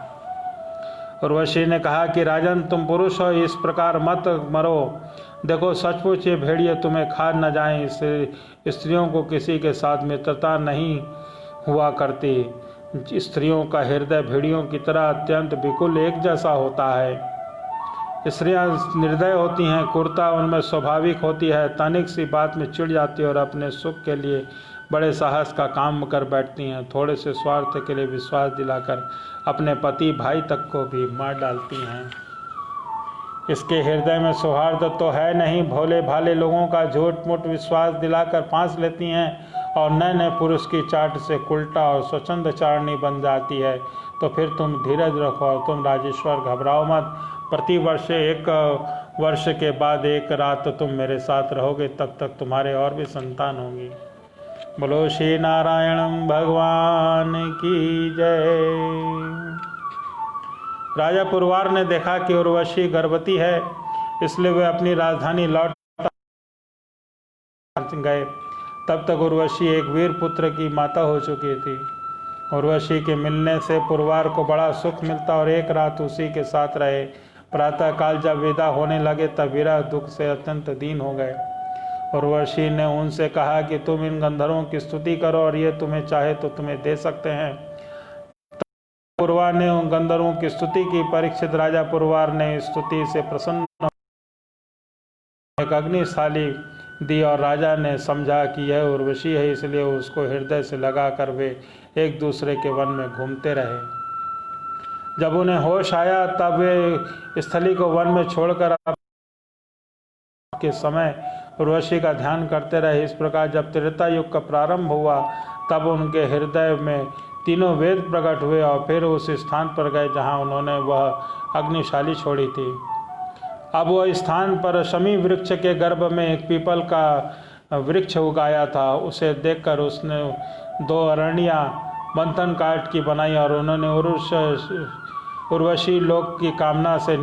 उर्वशी ने कहा कि राजन, तुम पुरुष हो, इस प्रकार मत मरो। देखो, सचमुच ये भेड़िए तुम्हें खा न जाएं। इससे स्त्रियों को किसी के साथ मित्रता नहीं हुआ करती। स्त्रियों का हृदय भेड़ियों की तरह अत्यंत बिल्कुल एक जैसा होता है। स्त्रियां निर्दय होती हैं, क्रूरता उनमें स्वाभाविक होती है, तनिक सी बात में चिढ़ जाती है और अपने सुख के लिए बड़े साहस का काम कर बैठती हैं। थोड़े से स्वार्थ के लिए विश्वास दिलाकर अपने पति भाई तक को भी मार डालती हैं। इसके हृदय में सौहार्द तो है नहीं, भोले भाले लोगों का झूठ मूठ विश्वास दिलाकर फांस लेती हैं और नए नए पुरुष की चाट से उल्टा और स्वच्छंद चारणी बन जाती है। तो फिर तुम धीरज रखो और तुम राजेश्वर घबराओ मत। प्रति वर्ष 1 वर्ष के बाद एक रात तुम मेरे साथ रहोगे, तब तक तुम्हारे और भी संतान होंगी। बोलो श्री नारायण भगवान की जय। राजा पुरवार ने देखा कि उर्वशी गर्भवती है, इसलिए वे अपनी राजधानी लौट गए। तब तक उर्वशी एक वीर पुत्र की माता हो चुकी थी। उर्वशी के मिलने से पुरवार को बड़ा सुख मिलता और एक रात उसी के साथ रहे। प्रातःकाल जब विदा होने लगे तब विरह दुख से अत्यंत दीन हो गए। उर्वशी ने उनसे कहा कि तुम इन गंधर्वों की स्तुति करो और ये तुम्हें चाहे तो तुम्हें दे सकते हैं। पुरवा ने उन गंधर्वों की स्तुति की। परीक्षित, राजा पुरवार ने स्तुति से प्रसन्न एक अग्निशाली दी और राजा ने समझा कि यह उर्वशी है, इसलिए उसको हृदय से लगाकर वे एक दूसरे के वन में घूमते रहे। जब उन्हें होश आया तब वे स्थली को वन में छोड़कर के समय उर्वशी का ध्यान करते रहे। इस प्रकार जब त्रेता युग का प्रारंभ हुआ तब उनके हृदय में तीनों वेद प्रकट हुए और फिर उस स्थान पर गए जहां उन्होंने वह अग्निशाली छोड़ी थी। अब वह स्थान पर शमी वृक्ष के गर्भ में एक पीपल का वृक्ष उगाया था। उसे देखकर उसने 2 अरणियाँ मंथन काट की बनाई और उन्होंने उर्वशी लोक की कामना से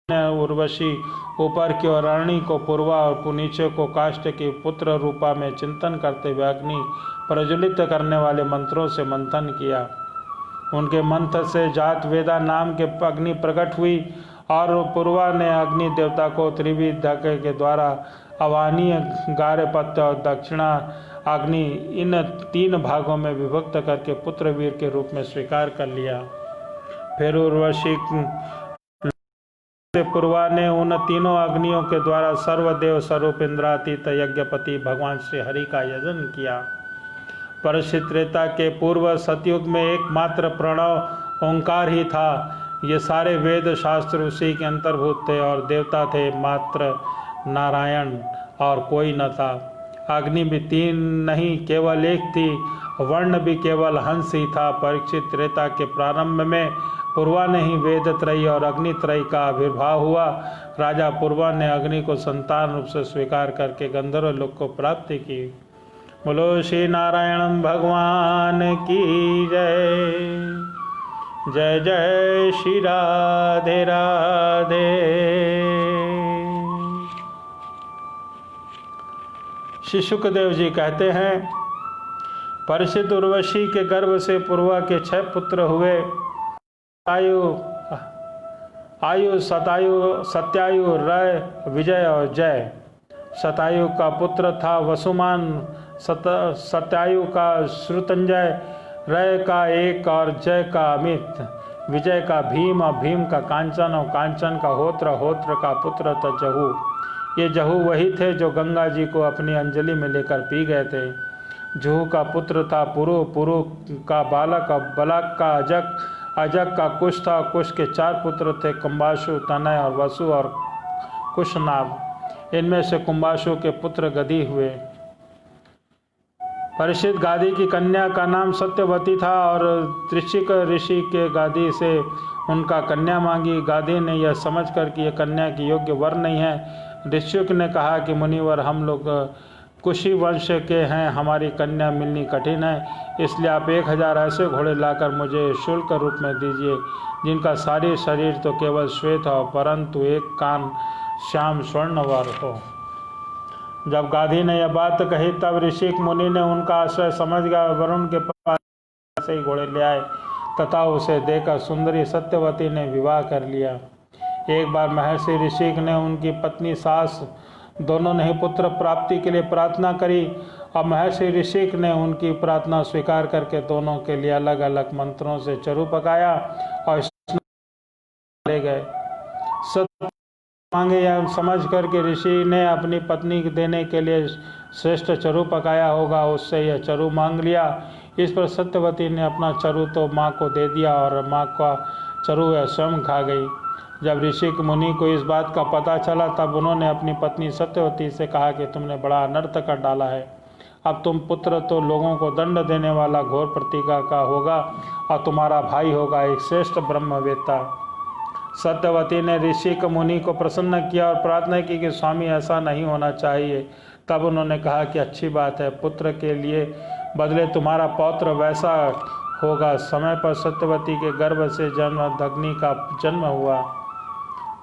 उर्वशी ऊपर की ओर अरणी को पूर्वा और नीचे को काष्ठ के पुत्र रूपा में चिंतन करते हुए अग्नि प्रज्वलित करने वाले मंत्रों से मंथन किया। उनके मंत्र से जात वेदा नाम के अग्नि प्रकट हुई और पूर्वा ने अग्नि देवता को त्रिविध धके के द्वारा अवानीय गार्हपत्य और दक्षिणा अग्नि इन 3 भागों में विभक्त करके पुत्र वीर के रूप में स्वीकार कर लिया। फिर उर्वशी पूर्वा ने उन तीनों अग्नियों के द्वारा सर्वदेव स्वरूप इंद्रातीत यज्ञपति भगवान श्री हरि का यजन किया। परीक्षित त्रेता के पूर्व सतयुग में एकमात्र प्रणव ओंकार ही था। ये सारे वेद शास्त्र उसी के अंतर्भूत थे और देवता थे मात्र नारायण और कोई न था। अग्नि भी तीन नहीं केवल एक थी, वर्ण भी केवल हंस ही था। परीक्षित त्रेता के प्रारंभ में पूर्वा ने ही वेद त्रयी और अग्नि त्रयी का आविर्भाव हुआ। राजा पूर्वा ने अग्नि को संतान रूप से स्वीकार करके गंधर्व लोक को प्राप्ति की। बोलो श्री नारायण भगवान की जय। जय जय श्री राधे राधे। श्री सुखदेव जी कहते हैं, परीक्षित उर्वशी के गर्भ से पूर्वा के 6 पुत्र हुए। आयु सत्यायु रय विजय और जय। सतायु का पुत्र था वसुमान, सत्यायु का श्रुतंजय, रय का एक और जय का अमित, विजय का भीम और भीम का कांचन और कांचन का होत्र, होत्र का पुत्र था जहू। ये जहू वही थे जो गंगा जी को अपनी अंजलि में लेकर पी गए थे। जहू का पुत्र था पुरु, पुरु का बालक और बलक का अजक, अजक का कुश था। कुश के 4 पुत्र थे, कुंभाशु, तनय और वसु और कुशनाभ। इनमें से कुंभाशु के पुत्र गधी हुए। परीक्षित गादी की कन्या का नाम सत्यवती था और त्रिशिक ऋषि के गादी से उनका कन्या मांगी। गादी ने यह समझकर कि यह कन्या की योग्य वर नहीं है, ऋषिक ने कहा कि मुनिवर, हम लोग कुशी वंश के हैं, हमारी कन्या मिलनी कठिन है, इसलिए आप 1000 ऐसे घोड़े लाकर मुझे शुल्क रूप में दीजिए जिनका सारी शरीर तो केवल श्वेत हो परंतु एक कान श्याम स्वर्णवर हो। जब गाधी ने यह बात कही तब ऋषिक मुनि ने उनका आश्रय समझ गया। वरुण के पास से ही घोड़े ले आए तथा उसे देकर सुंदरी सत्यवती ने विवाह कर लिया। एक बार महर्षि ऋषिक ने उनकी पत्नी सास दोनों ने ही पुत्र प्राप्ति के लिए प्रार्थना करी और महर्षि ऋषिक ने उनकी प्रार्थना स्वीकार करके दोनों के लिए अलग अलग मंत्रों से चरु पकाया और ले गए। सत्य मांगे यह समझ कर के ऋषि ने अपनी पत्नी को देने के लिए श्रेष्ठ चरु पकाया होगा, उससे यह चरु मांग लिया। इस पर सत्यवती ने अपना चरु तो माँ को दे दिया और माँ का चरु वह स्वयं खा गई। जब ऋषिक मुनि को इस बात का पता चला तब उन्होंने अपनी पत्नी सत्यवती से कहा कि तुमने बड़ा अनर्थ कर डाला है। अब तुम पुत्र तो लोगों को दंड देने वाला घोर प्रतिज्ञा का होगा और तुम्हारा भाई होगा एक श्रेष्ठ ब्रह्मवेत्ता। सत्यवती ने ऋषिक मुनि को प्रसन्न किया और प्रार्थना की कि स्वामी ऐसा नहीं होना चाहिए। तब उन्होंने कहा कि अच्छी बात है, पुत्र के लिए बदले तुम्हारा पौत्र वैसा होगा। समय पर सत्यवती के गर्भ से जमदग्नि का जन्म हुआ।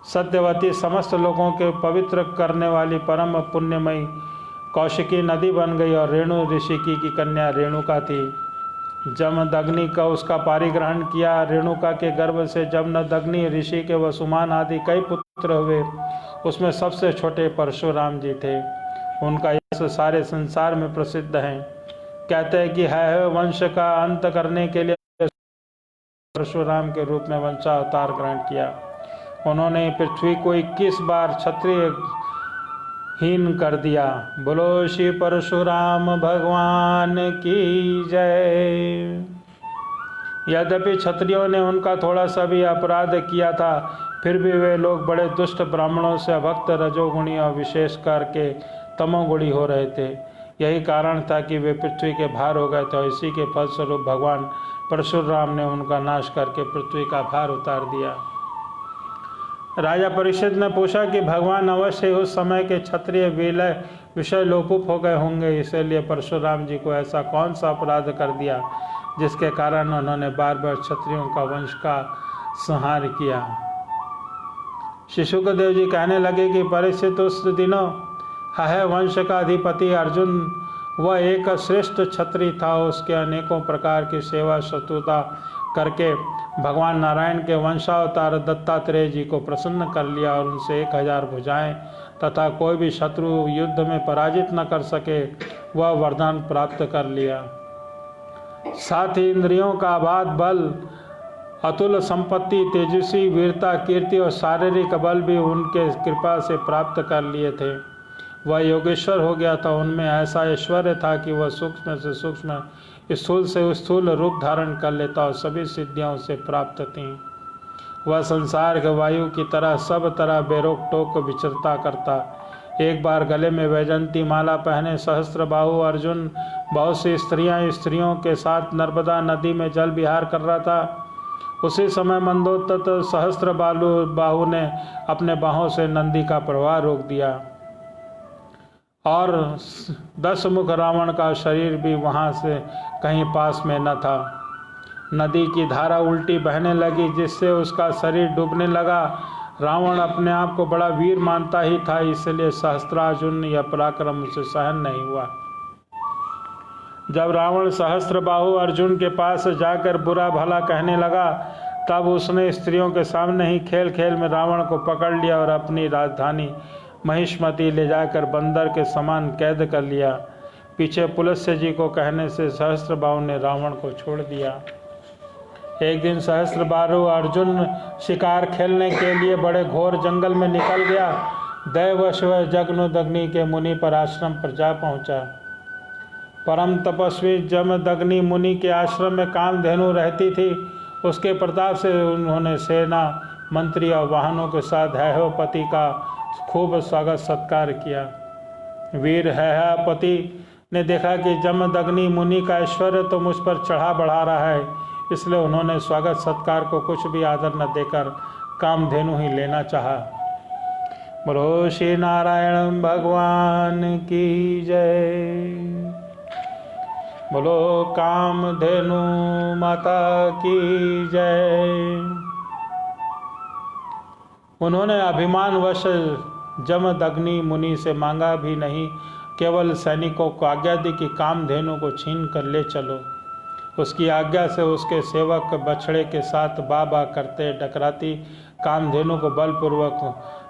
सत्यवती समस्त लोगों के पवित्र करने वाली परम पुण्यमयी कौशिकी नदी बन गई और रेणु ऋषिकी की कन्या रेणुका थी। जमदग्नि का उसका पारिग्रहण किया। रेणुका के गर्भ से जमदग्नि ऋषि के वसुमान आदि कई पुत्र हुए। उसमें सबसे छोटे परशुराम जी थे। उनका यश सारे संसार में प्रसिद्ध है। कहते हैं कि है वंश का अंत करने के लिए परशुराम के रूप में वंशावतार ग्रहण किया। उन्होंने पृथ्वी को 21 बार क्षत्रिय हीन कर दिया। बोलो श्री परशुराम भगवान की जय। यद्यपि क्षत्रियों ने उनका थोड़ा सा भी अपराध किया था, फिर भी वे लोग बड़े दुष्ट ब्राह्मणों से भक्त रजोगुणी और विशेष करके तमोगुणी हो रहे थे। यही कारण था कि वे पृथ्वी के भार हो गए थे और इसी के फलस्वरूप भगवान परशुराम ने उनका नाश करके पृथ्वी का भार उतार दिया। राजा परीक्षित ने पूछा कि भगवान अवश्य उस समय के क्षत्रिय विषय लोपुप हो गए होंगे, इसलिए परशुराम जी को ऐसा कौन सा अपराध कर दिया जिसके कारण उन्होंने बार बार क्षत्रियों का वंश का संहार किया। श्री सुखदेव जी कहने लगे कि परीक्षित उस दिनों है वंश का अधिपति अर्जुन वह एक श्रेष्ठ क्षत्रिय था। उसके अनेकों प्रकार की सेवा शत्रुता करके भगवान नारायण के वंशावतार दत्तात्रेय जी को प्रसन्न कर लिया और उनसे 1000 भुजाएं तथा कोई भी शत्रु युद्ध में पराजित न कर सके वह वरदान प्राप्त कर लिया। साथ ही इंद्रियों का अबाध बल अतुल संपत्ति, तेजस्वी वीरता, कीर्ति और शारीरिक बल भी उनके कृपा से प्राप्त कर लिए थे। वह योगेश्वर हो गया था। उनमें ऐसा ऐश्वर्य था कि वह सूक्ष्म से सूक्ष्म, स्थूल से स्थूल रूप धारण कर लेता और सभी सिद्धियां उसे प्राप्त थीं। वह संसार के वायु की तरह सब तरह बेरोक टोक विचरता करता। एक बार गले में वैजंती माला पहने सहस्त्रबाहु अर्जुन बहुत सी स्त्रियों के साथ नर्मदा नदी में जल विहार कर रहा था। उसी समय मंदोदत सहस्त्र बाहु ने अपने बाहों से नंदी का प्रवाह रोक दिया और 10 मुख रावण का शरीर भी वहां से कहीं पास में न था। नदी की धारा उल्टी बहने लगी, जिससे उसका शरीर डूबने लगा। रावण अपने आप को बड़ा वीर मानता ही था, इसलिए सहस्त्रार्जुन यह पराक्रम उसे सहन नहीं हुआ। जब रावण सहस्त्रबाहु अर्जुन के पास जाकर बुरा भला कहने लगा, तब उसने स्त्रियों के सामने ही खेल खेल में रावण को पकड़ लिया और अपनी राजधानी महिष्मती ले जाकर बंदर के समान कैद कर लिया। पीछे पुलस्त्य जी को कहने से सहस्त्रबाहु ने रावण को छोड़ दिया। एक दिन सहस्त्रबाहु अर्जुन शिकार खेलने के लिए बड़े घोर जंगल में निकल गया। दैवश वह जगनुदग्नि के मुनि पर आश्रम पर जा पहुंचा। परम तपस्वी जमदग्नि मुनि के आश्रम में कामधेनु रहती थी। उसके प्रताप से उन्होंने सेना, मंत्री और वाहनों के साथ हैहपति का खूब स्वागत सत्कार किया। वीर हैहपति ने देखा कि जमदग्नि मुनि का ऐश्वर्य तो मुझ पर चढ़ा बढ़ा रहा है, इसलिए उन्होंने स्वागत सत्कार को कुछ भी आदर न देकर कामधेनु ही लेना चाहा। बोलो श्री नारायण भगवान की जय। बोलो कामधेनु माता की जय। उन्होंने अभिमानवश जमदग्नि मुनि से मांगा भी नहीं, केवल सैनिकों को आज्ञा दी कि कामधेनु को छीन कर ले चलो। उसकी आज्ञा से उसके सेवक बछड़े के साथ बा करते डकराती कामधेनु को बलपूर्वक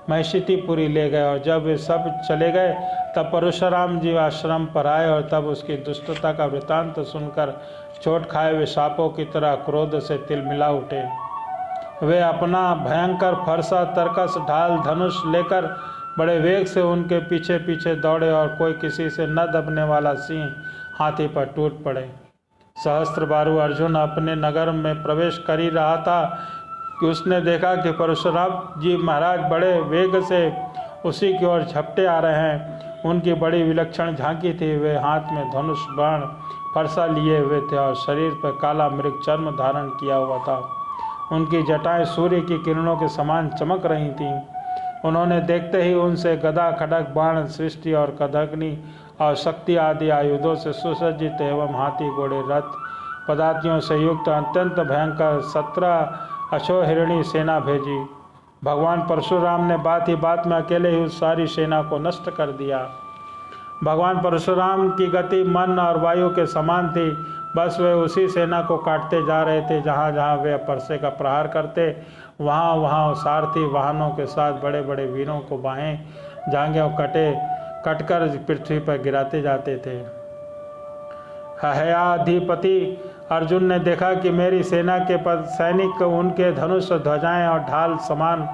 महिषीपुरी ले गए। और जब वे सब चले गए तब परशुराम जी आश्रम पर आए और तब उसकी दुष्टता का वृतांत सुनकर चोट खाए हुए सांपों की तरह क्रोध से तिलमिला उठे। वे अपना भयंकर फरसा, तरकस, ढाल, धनुष लेकर बड़े वेग से उनके पीछे पीछे दौड़े और कोई किसी से न दबने वाला सिंह हाथी पर टूट पड़े। सहस्त्रबाहु अर्जुन अपने नगर में प्रवेश कर ही रहा था कि उसने देखा कि परशुराम जी महाराज बड़े वेग से उसी की ओर झपटे आ रहे हैं। उनकी बड़ी विलक्षण झांकी थी। वे हाथ में धनुष, बाण, फरसा लिए हुए थे और शरीर पर काला मृग चर्म धारण किया हुआ था। उनकी जटाएं सूर्य की किरणों के समान चमक रही थीं। उन्होंने देखते ही उनसे गदा, खड्ग, बाण, सृष्टि और कदग्नि और शक्ति आदि आयुधों से सुसज्जित एवं हाथी, घोड़े, रथ, पदातियों से युक्त अत्यंत भयंकर 17 अक्षौहिणी सेना भेजी। भगवान परशुराम ने बात ही बात में अकेले ही उस सारी सेना को नष्ट कर दिया। भगवान परशुराम की गति मन और वायु के समान थी। बस वे उसी सेना को काटते जा रहे थे। जहाँ जहाँ वे परसे का प्रहार करते, वहाँ वहाँ सारथी वाहनों के साथ बड़े बड़े वीरों को बाहें, जांघें कटकर पृथ्वी पर गिराते जाते थे। हयाधिपति अर्जुन ने देखा कि मेरी सेना के सैनिक, उनके धनुष, ध्वजाएं और ढाल समान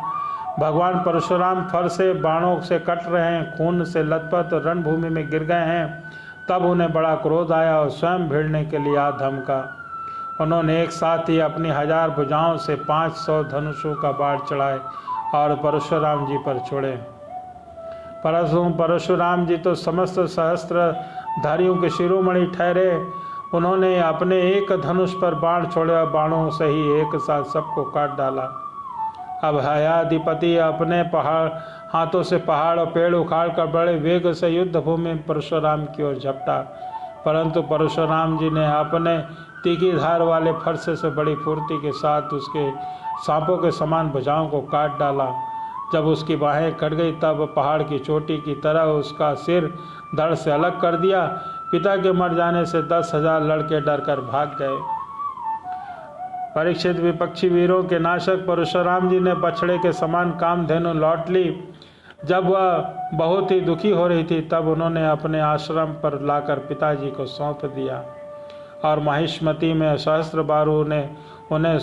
भगवान परशुराम फर से बाणों से कट रहे हैं, खून से लथपथ रणभूमि में गिर गए हैं। तब उन्हें बड़ा क्रोध आया और स्वयं भिड़ने के लिए आ धमका। उन्होंने एक साथ ही अपनी 1000 भुजाओं से 500 धनुषों का बाढ़ चढ़ाए और परशुराम जी पर छोड़े। परशुराम जी तो समस्त सहस्त्रधारियों के शिरोमणि ठहरे। उन्होंने अपने एक धनुष पर बाण छोड़े और बाणों से ही एक साथ सबको काट डाला। अब हयाधिपति अपने हाथों से पहाड़ और पेड़ उखाड़ कर बड़े वेग से युद्ध भूमि में परशुराम की ओर झपटा, परंतु परशुराम जी ने अपने तीखी धार वाले फरसे से बड़ी फुर्ती के साथ उसके सांपों के समान भुजाओं को काट डाला। जब उसकी बाहें कट गई तब पहाड़ की चोटी की तरह उसका सिर धड़ से अलग कर दिया। पिता के मर जाने से 10,000 लड़के डरकर भाग गए। परीक्षित विपक्षी वीरों के नाशक परशुराम जी ने बछड़े के समान कामधेनु लौट ली। जब वह बहुत ही दुखी हो रही थी तब उन्होंने अपने आश्रम पर लाकर पिताजी को सौंप दिया और महिष्मती में सहस्त्रबाहु ने उन्हें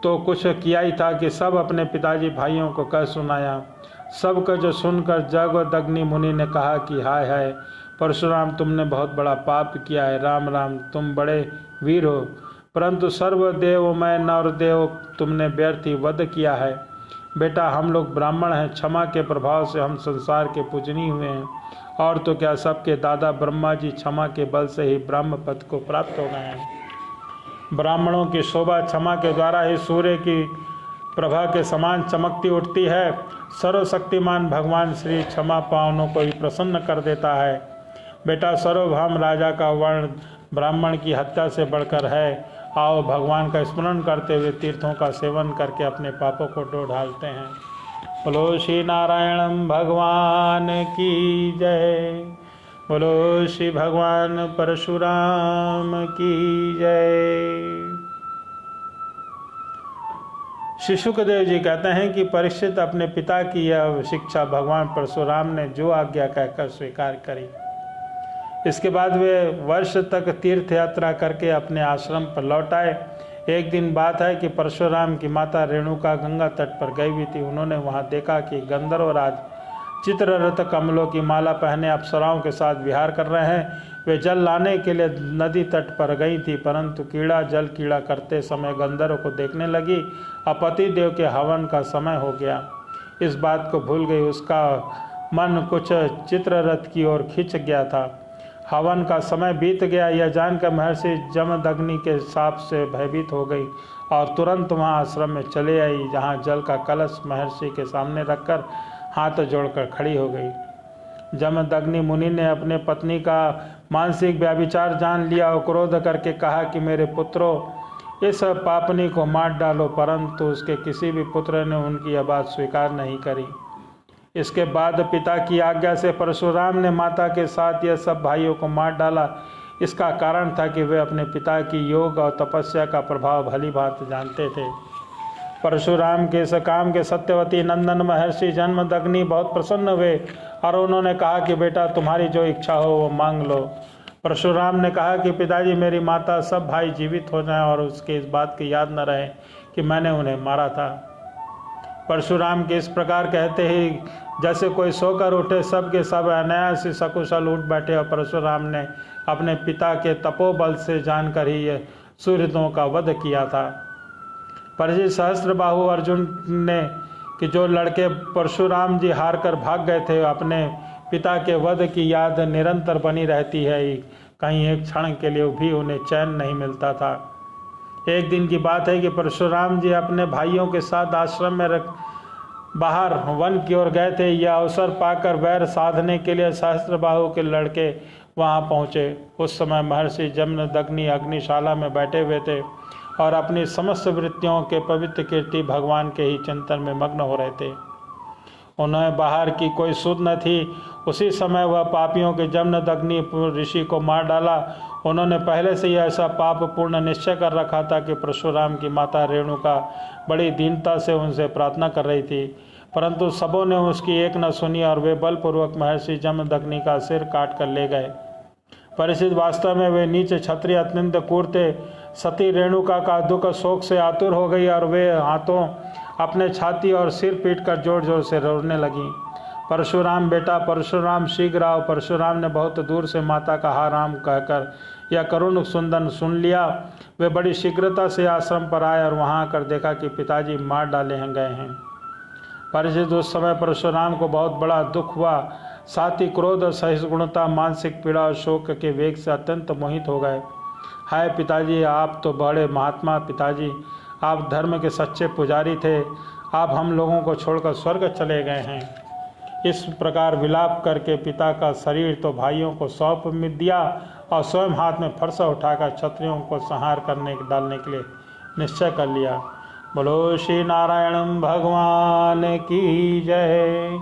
तो कुछ किया ही था कि सब अपने पिताजी भाइयों को कह सुनाया। सब का जो सुनकर जमदग्नि मुनि ने कहा कि हाय हाय परशुराम, तुमने बहुत बड़ा पाप किया है। राम राम, तुम बड़े वीर हो, परंतु सर्वदेवमय नरदेव तुमने व्यर्थ ही वध किया है। बेटा, हम लोग ब्राह्मण हैं, क्षमा के प्रभाव से हम संसार के पूजनीय हुए हैं, और तो क्या सबके दादा ब्रह्मा जी क्षमा के बल से ही ब्रह्म पद को प्राप्त हो गए हैं। ब्राह्मणों की शोभा क्षमा के द्वारा ही सूर्य की प्रभा के समान चमकती उठती है। सर्वशक्तिमान भगवान श्री क्षमा पावनों को ही प्रसन्न कर देता है। बेटा, सर्वभौम राजा का वर्ण ब्राह्मण की हत्या से बढ़कर है। आओ भगवान का स्मरण करते हुए तीर्थों का सेवन करके अपने पापों को धो डालते हैं। बोलो श्री नारायण भगवान की जय। बोलो श्री भगवान परशुराम की जय। श्री सुखदेव जी कहते हैं कि परीक्षित अपने पिता की यह शिक्षा भगवान परशुराम ने जो आज्ञा कहकर स्वीकार करी। इसके बाद वे वर्ष तक तीर्थ यात्रा करके अपने आश्रम पर लौट आए। एक दिन बात है कि परशुराम की माता रेणुका गंगा तट पर गई हुई थी। उन्होंने वहां देखा कि गंधर्वराज चित्ररथ कमलों की माला पहने अप्सराओं के साथ विहार कर रहे हैं। वे जल लाने के लिए नदी तट पर गई थी, परंतु कीड़ा जल कीड़ा करते समय गंधर्व को देखने लगी। अपति देव के हवन का समय हो गया, इस बात को भूल गई। उसका मन कुछ चित्ररथ की ओर खिंच गया था। हवन का समय बीत गया, यह जानकर महर्षि जमदग्नि के शाप से भयभीत हो गई और तुरंत वहां आश्रम में चले आई, जहां जल का कलश महर्षि के सामने रखकर हाथ जोड़कर खड़ी हो गई। जमदग्नि मुनि ने अपने पत्नी का मानसिक व्याभिचार जान लिया और क्रोध करके कहा कि मेरे पुत्रों, इस पापनी को मार डालो, परंतु उसके किसी भी पुत्र ने उनकी यह बात स्वीकार नहीं करी। इसके बाद पिता की आज्ञा से परशुराम ने माता के साथ यह सब भाइयों को मार डाला। इसका कारण था कि वे अपने पिता की योग और तपस्या का प्रभाव भली भांति जानते थे। परशुराम के इस काम के सत्यवती नंदन महर्षि जमदग्नि बहुत प्रसन्न हुए और उन्होंने कहा कि बेटा, तुम्हारी जो इच्छा हो वो मांग लो। परशुराम ने कहा कि पिताजी, मेरी माता सब भाई जीवित हो जाएं और उसके इस बात की याद न रहे कि मैंने उन्हें मारा था। परशुराम के इस प्रकार कहते ही जैसे कोई सोकर उठे, सब के सब अनायास ही सकुशल उठ बैठे और परशुराम ने अपने पिता के तपोबल से जानकर ही ये सूर्यों का वध किया था। परिचित सहस्त्रबाहु अर्जुन ने कि जो लड़के परशुराम जी हार कर भाग गए थे, अपने पिता के वध की याद निरंतर बनी रहती है। कहीं एक क्षण के लिए भी उन्हें चैन नहीं मिलता था। एक दिन की बात है कि परशुराम जी अपने भाइयों के साथ आश्रम में बाहर वन की ओर गए थे। यह अवसर पाकर वैर साधने के लिए सहस्त्रबाहु के लड़के वहां पहुंचे। उस समय महर्षि जमदग्नि अग्निशाला में बैठे हुए थे और अपनी समस्त वृत्तियों के पवित्र कीर्ति भगवान के ही चिंतन में मग्न हो रहे थे। उन्हें बाहर की कोई सुध न थी। उसी समय वह पापियों के जमदग्नि ऋषि को मार डाला। उन्होंने पहले से ही ऐसा पाप पूर्ण निश्चय कर रखा था कि परशुराम की माता रेणुका बड़ी दीनता से उनसे प्रार्थना कर रही थी, परंतु सबों ने उसकी एक न सुनी और वे बलपूर्वक महर्षि जमदग्नि का सिर काट कर ले गए। परिचित वास्तव में वे नीचे क्षत्रिय अत्यंत क्रूर थे। सती रेणुका का दुख शोक से आतुर हो गई और वे हाथों अपने छाती और सिर पीट कर जोर जोर से रोने लगी। परशुराम बेटा, परशुराम शीघ्र आओ। परशुराम ने बहुत दूर से माता का हा राम कहकर यह करुण सुंदन सुन लिया। वे बड़ी शीघ्रता से आश्रम पर आए और वहां आकर देखा कि पिताजी मार डाले गए हैं। परिचित उस समय परशुराम को बहुत बड़ा दुख हुआ। साथ ही क्रोध, सहिष्णुता, मानसिक पीड़ा और शोक के वेग से अत्यंत मोहित हो गए। हाय पिताजी, आप तो बड़े महात्मा, पिताजी आप धर्म के सच्चे पुजारी थे, आप हम लोगों को छोड़कर स्वर्ग चले गए हैं। इस प्रकार विलाप करके पिता का शरीर तो भाइयों को सौंप दिया और स्वयं हाथ में फरसा उठाकर क्षत्रियों को संहार डालने के लिए निश्चय कर लिया। बोलो श्री नारायण भगवान की जय।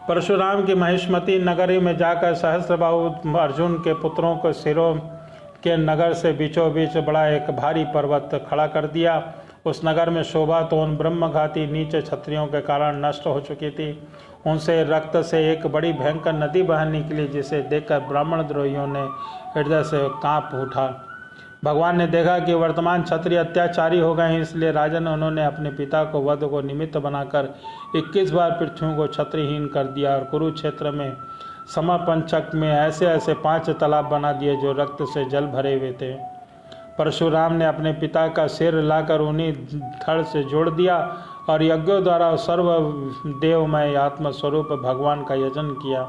परशुराम की महिष्मती नगरी में जाकर सहस्त्रबाहु अर्जुन के पुत्रों को सिरों के नगर से बीचों बीच बड़ा एक भारी पर्वत खड़ा कर दिया। उस नगर में शोभा तो उन ब्रह्मघाती नीच क्षत्रियों के कारण नष्ट हो चुकी थी। उनसे रक्त से एक बड़ी भयंकर नदी बह निकली, जिसे देखकर ब्राह्मण द्रोहियों ने हृदय से कांप उठा। भगवान ने देखा कि वर्तमान क्षत्रिय अत्याचारी हो गए हैं, इसलिए राजन उन्होंने अपने पिता को वध को निमित्त बनाकर 21 बार पृथ्वी को क्षत्रियहीन कर दिया और कुरुक्षेत्र में समपंचक में ऐसे ऐसे 5 तालाब बना दिए जो रक्त से जल भरे हुए थे। परशुराम ने अपने पिता का सिर लाकर उन्हीं धड़ से जोड़ दिया और यज्ञों द्वारा सर्वदेवमय आत्मस्वरूप भगवान का यजन किया।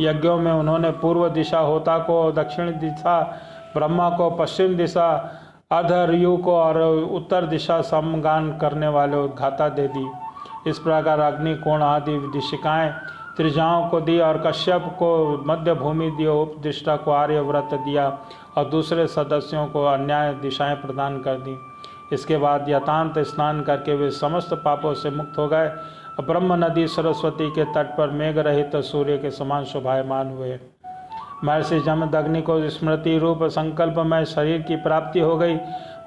यज्ञों में उन्होंने पूर्व दिशा होता को, दक्षिण दिशा ब्रह्मा को, पश्चिम दिशा अधर्यु को और उत्तर दिशा समगान करने वाले उद्घाता दे दी। इस प्रकार अग्नि कोण आदि दिशिकाएं त्रिजाओं को दी और कश्यप को मध्य भूमि दियो, उपदिष्टा को आर्यव्रत दिया और दूसरे सदस्यों को अन्याय दिशाएं प्रदान कर दी। इसके बाद यतांत स्नान करके वे समस्त पापों से मुक्त हो गए। ब्रह्म नदी सरस्वती के तट पर मेघ रहित सूर्य के समान शोभायमान हुए। महर्षि जमदग्नि को स्मृति रूप संकल्पमय शरीर की प्राप्ति हो गई।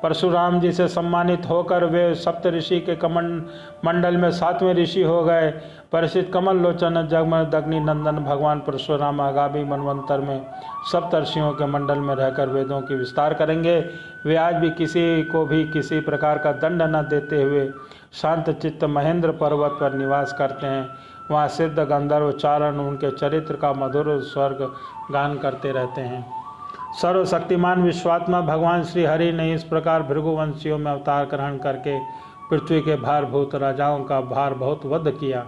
परशुराम जी से सम्मानित होकर वे सप्त ऋषि के मंडल में 7वें ऋषि हो गए। परिचित कमल लोचन जमदग्नि नंदन भगवान परशुराम आगामी मनवंतर में सप्तर्षियों के मंडल में रहकर वेदों की विस्तार करेंगे। वे आज भी किसी को भी किसी प्रकार का दंड न देते हुए शांत चित्त महेंद्र पर्वत पर निवास करते हैं। वहाँ सिद्ध गंधर्व चारण उनके चरित्र का मधुर स्वर्ग गान करते रहते हैं। सर्वशक्तिमान विश्वात्मा भगवान श्री हरि ने इस प्रकार भृगुवंशियों में अवतार ग्रहण करके पृथ्वी के भारभूत राजाओं का भार बहुत वध किया।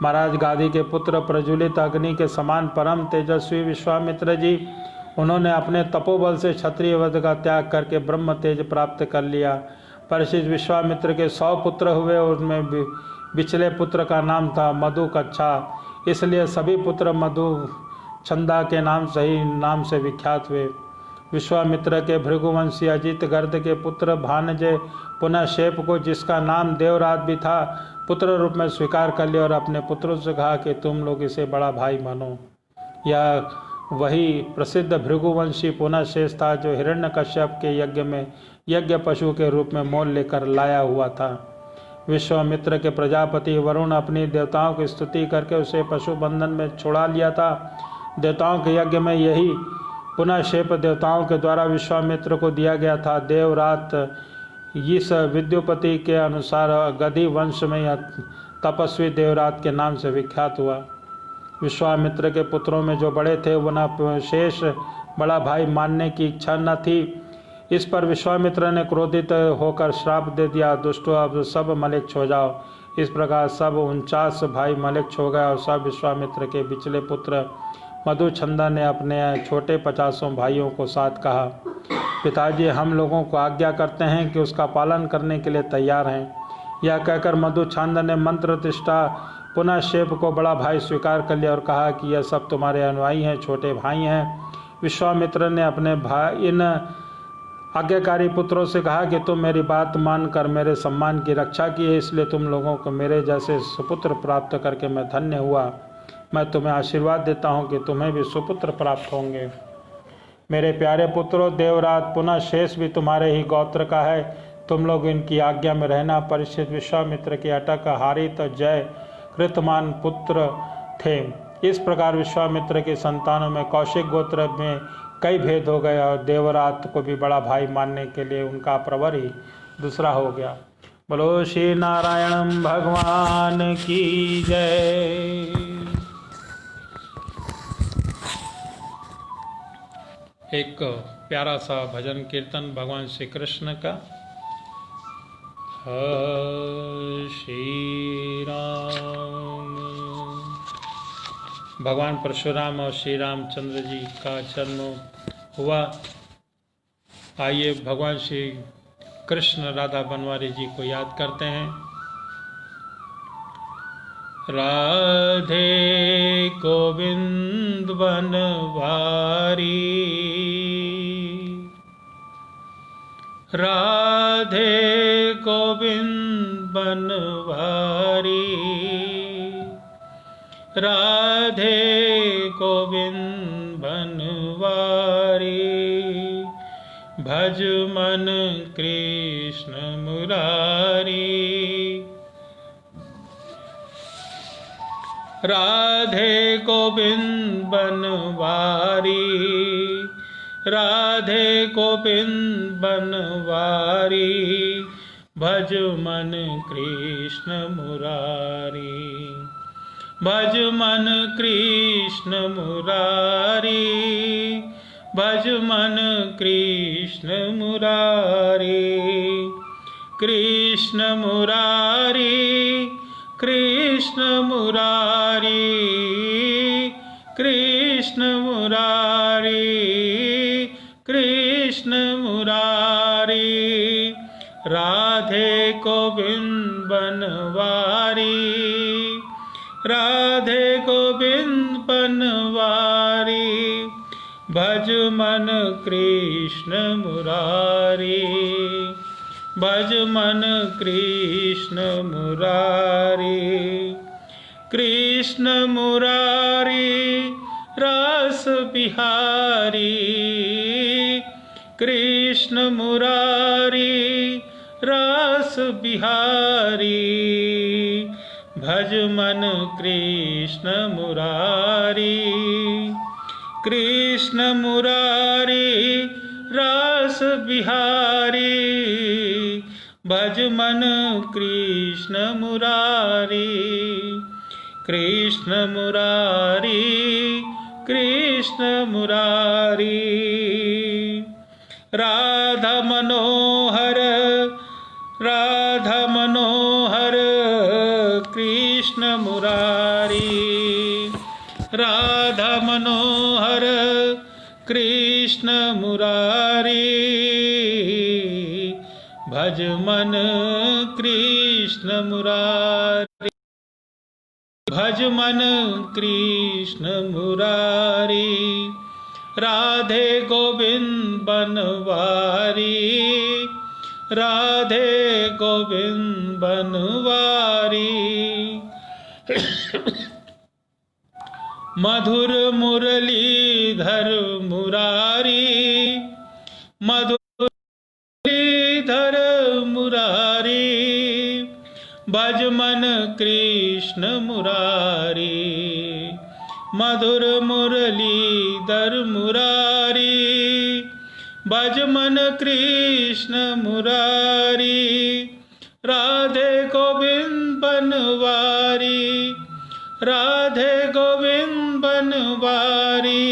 महाराज गादी के पुत्र प्रज्वलित अग्नि के समान परम तेजस्वी विश्वामित्र जी, उन्होंने अपने तपोबल से क्षत्रिय वध का त्याग करके ब्रह्म तेज प्राप्त कर लिया। परिचित विश्वामित्र के 100 पुत्र हुए, उनमें बिचले पुत्र का नाम था मधु कच्छा, इसलिए सभी पुत्र मधु छंदा के नाम से विख्यात हुए। विश्वामित्र के भृगुवंशी अजित गर्द के पुत्र भानजे पुनः शेप को, जिसका नाम देवरात भी था, पुत्र रूप में स्वीकार कर लिया और अपने पुत्रों से कहा कि तुम लोग इसे बड़ा भाई मानो। यह वही प्रसिद्ध भृगुवंशी पुनः शेष था जो हिरण्यकश्यप के यज्ञ में यज्ञ पशु के रूप में मोल लेकर लाया हुआ था। विश्वामित्र के प्रजापति वरुण अपनी देवताओं की स्तुति करके उसे पशु बंधन में छुड़ा लिया था। देवताओं के यज्ञ में यही पुनः शेप देवताओं के द्वारा विश्वामित्र को दिया गया था। देवरात इस विद्युपति के अनुसार गधी वंश में यह तपस्वी देवरात के नाम से विख्यात हुआ। विश्वामित्र के पुत्रों में जो बड़े थे उन्हें शेष बड़ा भाई मानने की इच्छा न थी। इस पर विश्वामित्र ने क्रोधित होकर श्राप दे दिया, दुष्टो अब सब मलेच्छ हो जाओ। इस प्रकार सब 49 भाई मलेच्छ हो गए और सब विश्वामित्र के बिचले पुत्र मधुछंदा ने अपने छोटे 50 भाइयों को साथ कहा, पिताजी हम लोगों को आज्ञा करते हैं कि उसका पालन करने के लिए तैयार हैं। यह कहकर मधुछंदा ने मंत्र तिष्ठा पुनः शेप को बड़ा भाई स्वीकार कर लिया और कहा कि यह सब तुम्हारे अनुयायी हैं, छोटे भाई हैं। विश्वामित्र ने अपने भाई इन आज्ञाकारी पुत्रों से कहा कि तुम मेरी बात मानकर मेरे सम्मान की रक्षा की है, इसलिए तुम लोगों को मेरे जैसे सुपुत्र प्राप्त करके मैं धन्य हुआ। मैं तुम्हें आशीर्वाद देता हूँ कि तुम्हें भी सुपुत्र प्राप्त होंगे। मेरे प्यारे पुत्रों, देवरात पुनः शेष भी तुम्हारे ही गोत्र का है, तुम लोग इनकी आज्ञा में रहना। परिचित विश्वामित्र के अटक हारित जय कृतमान पुत्र थे। इस प्रकार विश्वामित्र के संतानों में कौशिक गोत्र में कई भेद हो गए और देवरात को भी बड़ा भाई मानने के लिए उनका प्रवर ही दूसरा हो गया। बोलो श्री नारायण भगवान की जय। एक प्यारा सा भजन कीर्तन भगवान श्री कृष्ण का। श्री राम। भगवान परशुराम और श्री रामचंद्र जी का जन्म हुआ। आइए भगवान श्री कृष्ण राधा बनवारी जी को याद करते हैं। राधे गोविंद बनवारी, राधे गोविंद बनवारी, राधे गोविंद बनवारी, भज मन कृष्ण मुरारी। राधे गोविंद बनवारी, राधे गोविंद बनवारी, भज मन कृष्ण मुरारी, भज मन कृष्ण मुरारी, भज मन कृष्ण मुरारी, कृष्ण मुरारी, कृष्ण मुरारी, कृष्ण मुरारी, कृष्ण मुरारी, राधे गोविंद बनवारी, राधे गोविंद बनवारी, भज मन कृष्ण मुरारी, भज मन कृष्ण मुरारी, कृष्ण मुरारी रस बिहारी, कृष्ण मुरारी रस बिहारी, भज मन कृष्ण मुरारी, कृष्ण मुरारी रस बिहारी, भज मन कृष्ण मुरारी, कृष्ण मुरारी, कृष्ण मुरारी, राधा मनोहर, राधा मनोहर, कृष्ण मुरारी, राधा मनोहर, कृष्ण मुरारी, भज मन कृष्ण मुरारी, भज मन कृष्ण मुरारी, राधे गोविंद बनवारी, राधे गोविंद बनवारी, मधुर मुरलीधर मुरारी, मधुर मुरलीधर मुरारी, भज मन कृष्ण मुरारी, मधुर मुरलीधर मुरारी, भज मन कृष्ण मुरारी, राधे गोविंद बनवारी, राधे गोविंद बनवारी,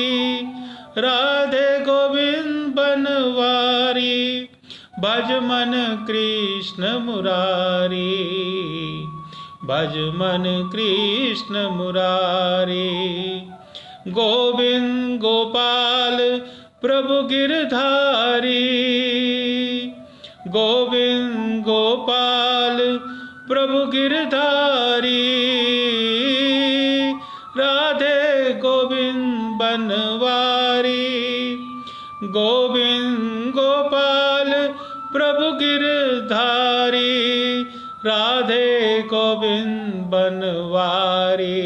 राधे गोविंद बनवारी, भज मन कृष्ण मुरारी, भज मन कृष्ण मुरारी, गोविंद गोपाल प्रभु गिरधारी, गोविंद गोपाल प्रभु गिरधारी, राधे गोविंद बनवारी, गोविंद गोपाल प्रभु गिरधारी, राधे गोविंद बनवारी,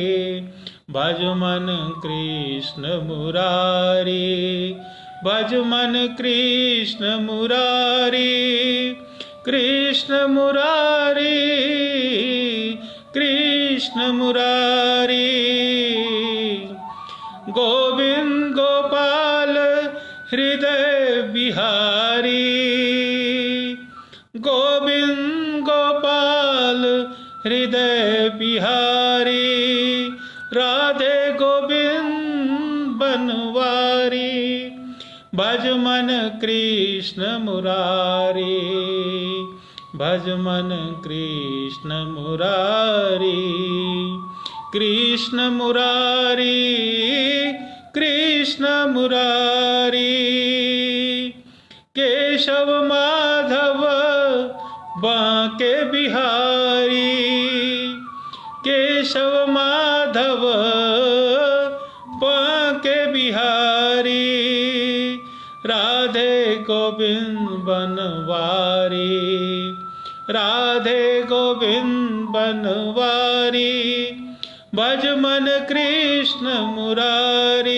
भज मन कृष्ण मुरारी, भज मन कृष्ण मुरारी, कृष्ण मुरारी, कृष्ण मुरारी, गोविंद गोपाल हृदय बिहारी, गोविंद गोपाल हृदय बिहारी, राधे गोविंद बनवारी, भज मन कृष्ण मुरारी, भज मन कृष्ण मुरारी, कृष्ण मुरारी, कृष्ण मुरारी, केशव माधव बांके बिहारी, केशव माधव बांके बिहारी, राधे गोविंद बनवारी, राधे गोविंद बनवारी, भज मन कृष्ण मुरारी,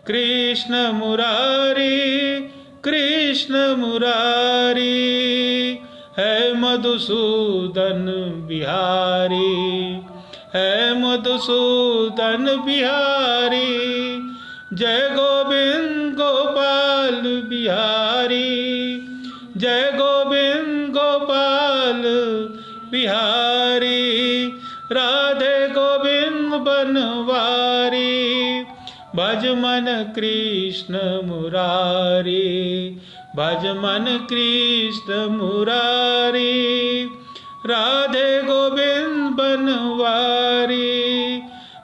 कृष्ण मुरारी, कृष्ण मुरारी, है मधुसूदन बिहारी, है मधुसूदन बिहारी। जय गोविंद गोपाल बिहारी, जय गोविंद गोपाल बिहारी। राधे गोविंद बनवारी, भज मन कृष्ण मुरारी, भज मन कृष्ण मुरारी। राधे गोविंद बनवारी,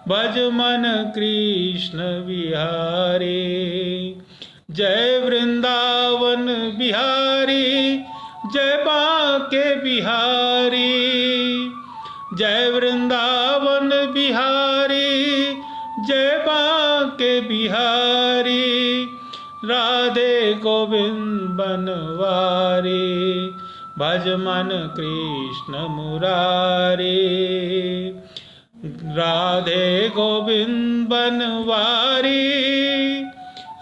भज मन कृष्ण बिहारी। जय वृंदावन बिहारी, जय बांके बिहारी, जय वृंदावन बिहारी, जय बांके बिहारी। राधे गोविंद बनवारी, भज मन कृष्ण मुरारी। राधे गोविंद बनवारी,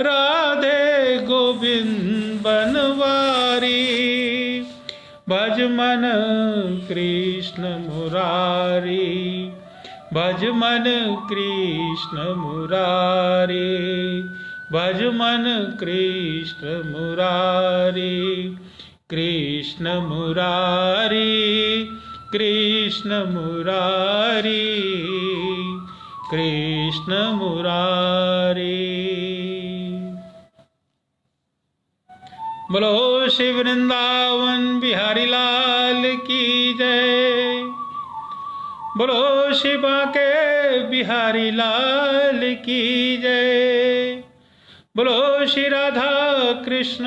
राधे गोविंद बनवारी। भज मन कृष्ण मुरारी, भज मन कृष्ण मुरारी, भज मन कृष्ण मुरारी। कृष्ण मुरारी, कृष्ण मुरारी, कृष्ण मुरारी। बोलो श्री वृंदावन बिहारी लाल की जय, बोलो श्री बांके बिहारी लाल की जय, बोलो श्री राधा कृष्ण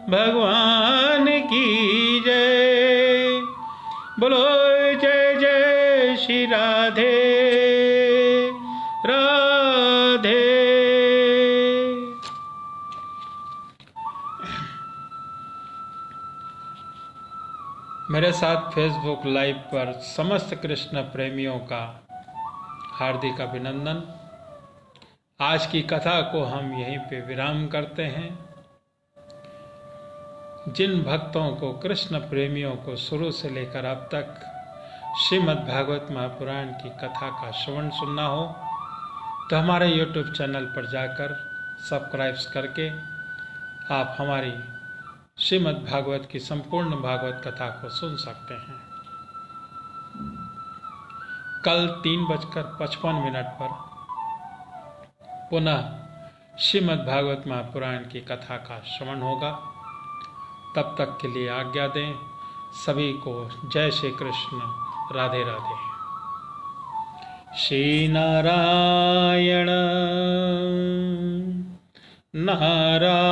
भगवान की जय, बोलो जय जय श्री राधे राधे। मेरे साथ फेसबुक लाइव पर समस्त कृष्ण प्रेमियों का हार्दिक अभिनंदन। आज की कथा को हम यहीं पे विराम करते हैं। जिन भक्तों को, कृष्ण प्रेमियों को शुरू से लेकर अब तक श्रीमद् भागवत महापुराण की कथा का श्रवण सुनना हो तो हमारे YouTube चैनल पर जाकर सब्सक्राइब करके आप हमारी श्रीमद् भागवत की संपूर्ण भागवत कथा को सुन सकते हैं। कल 3:55 पर पुनः श्रीमद् भागवत महापुराण की कथा का श्रवण होगा। तब तक के लिए आज्ञा दें। सभी को जय श्री कृष्ण, राधे राधे। श्री नारायण नारायण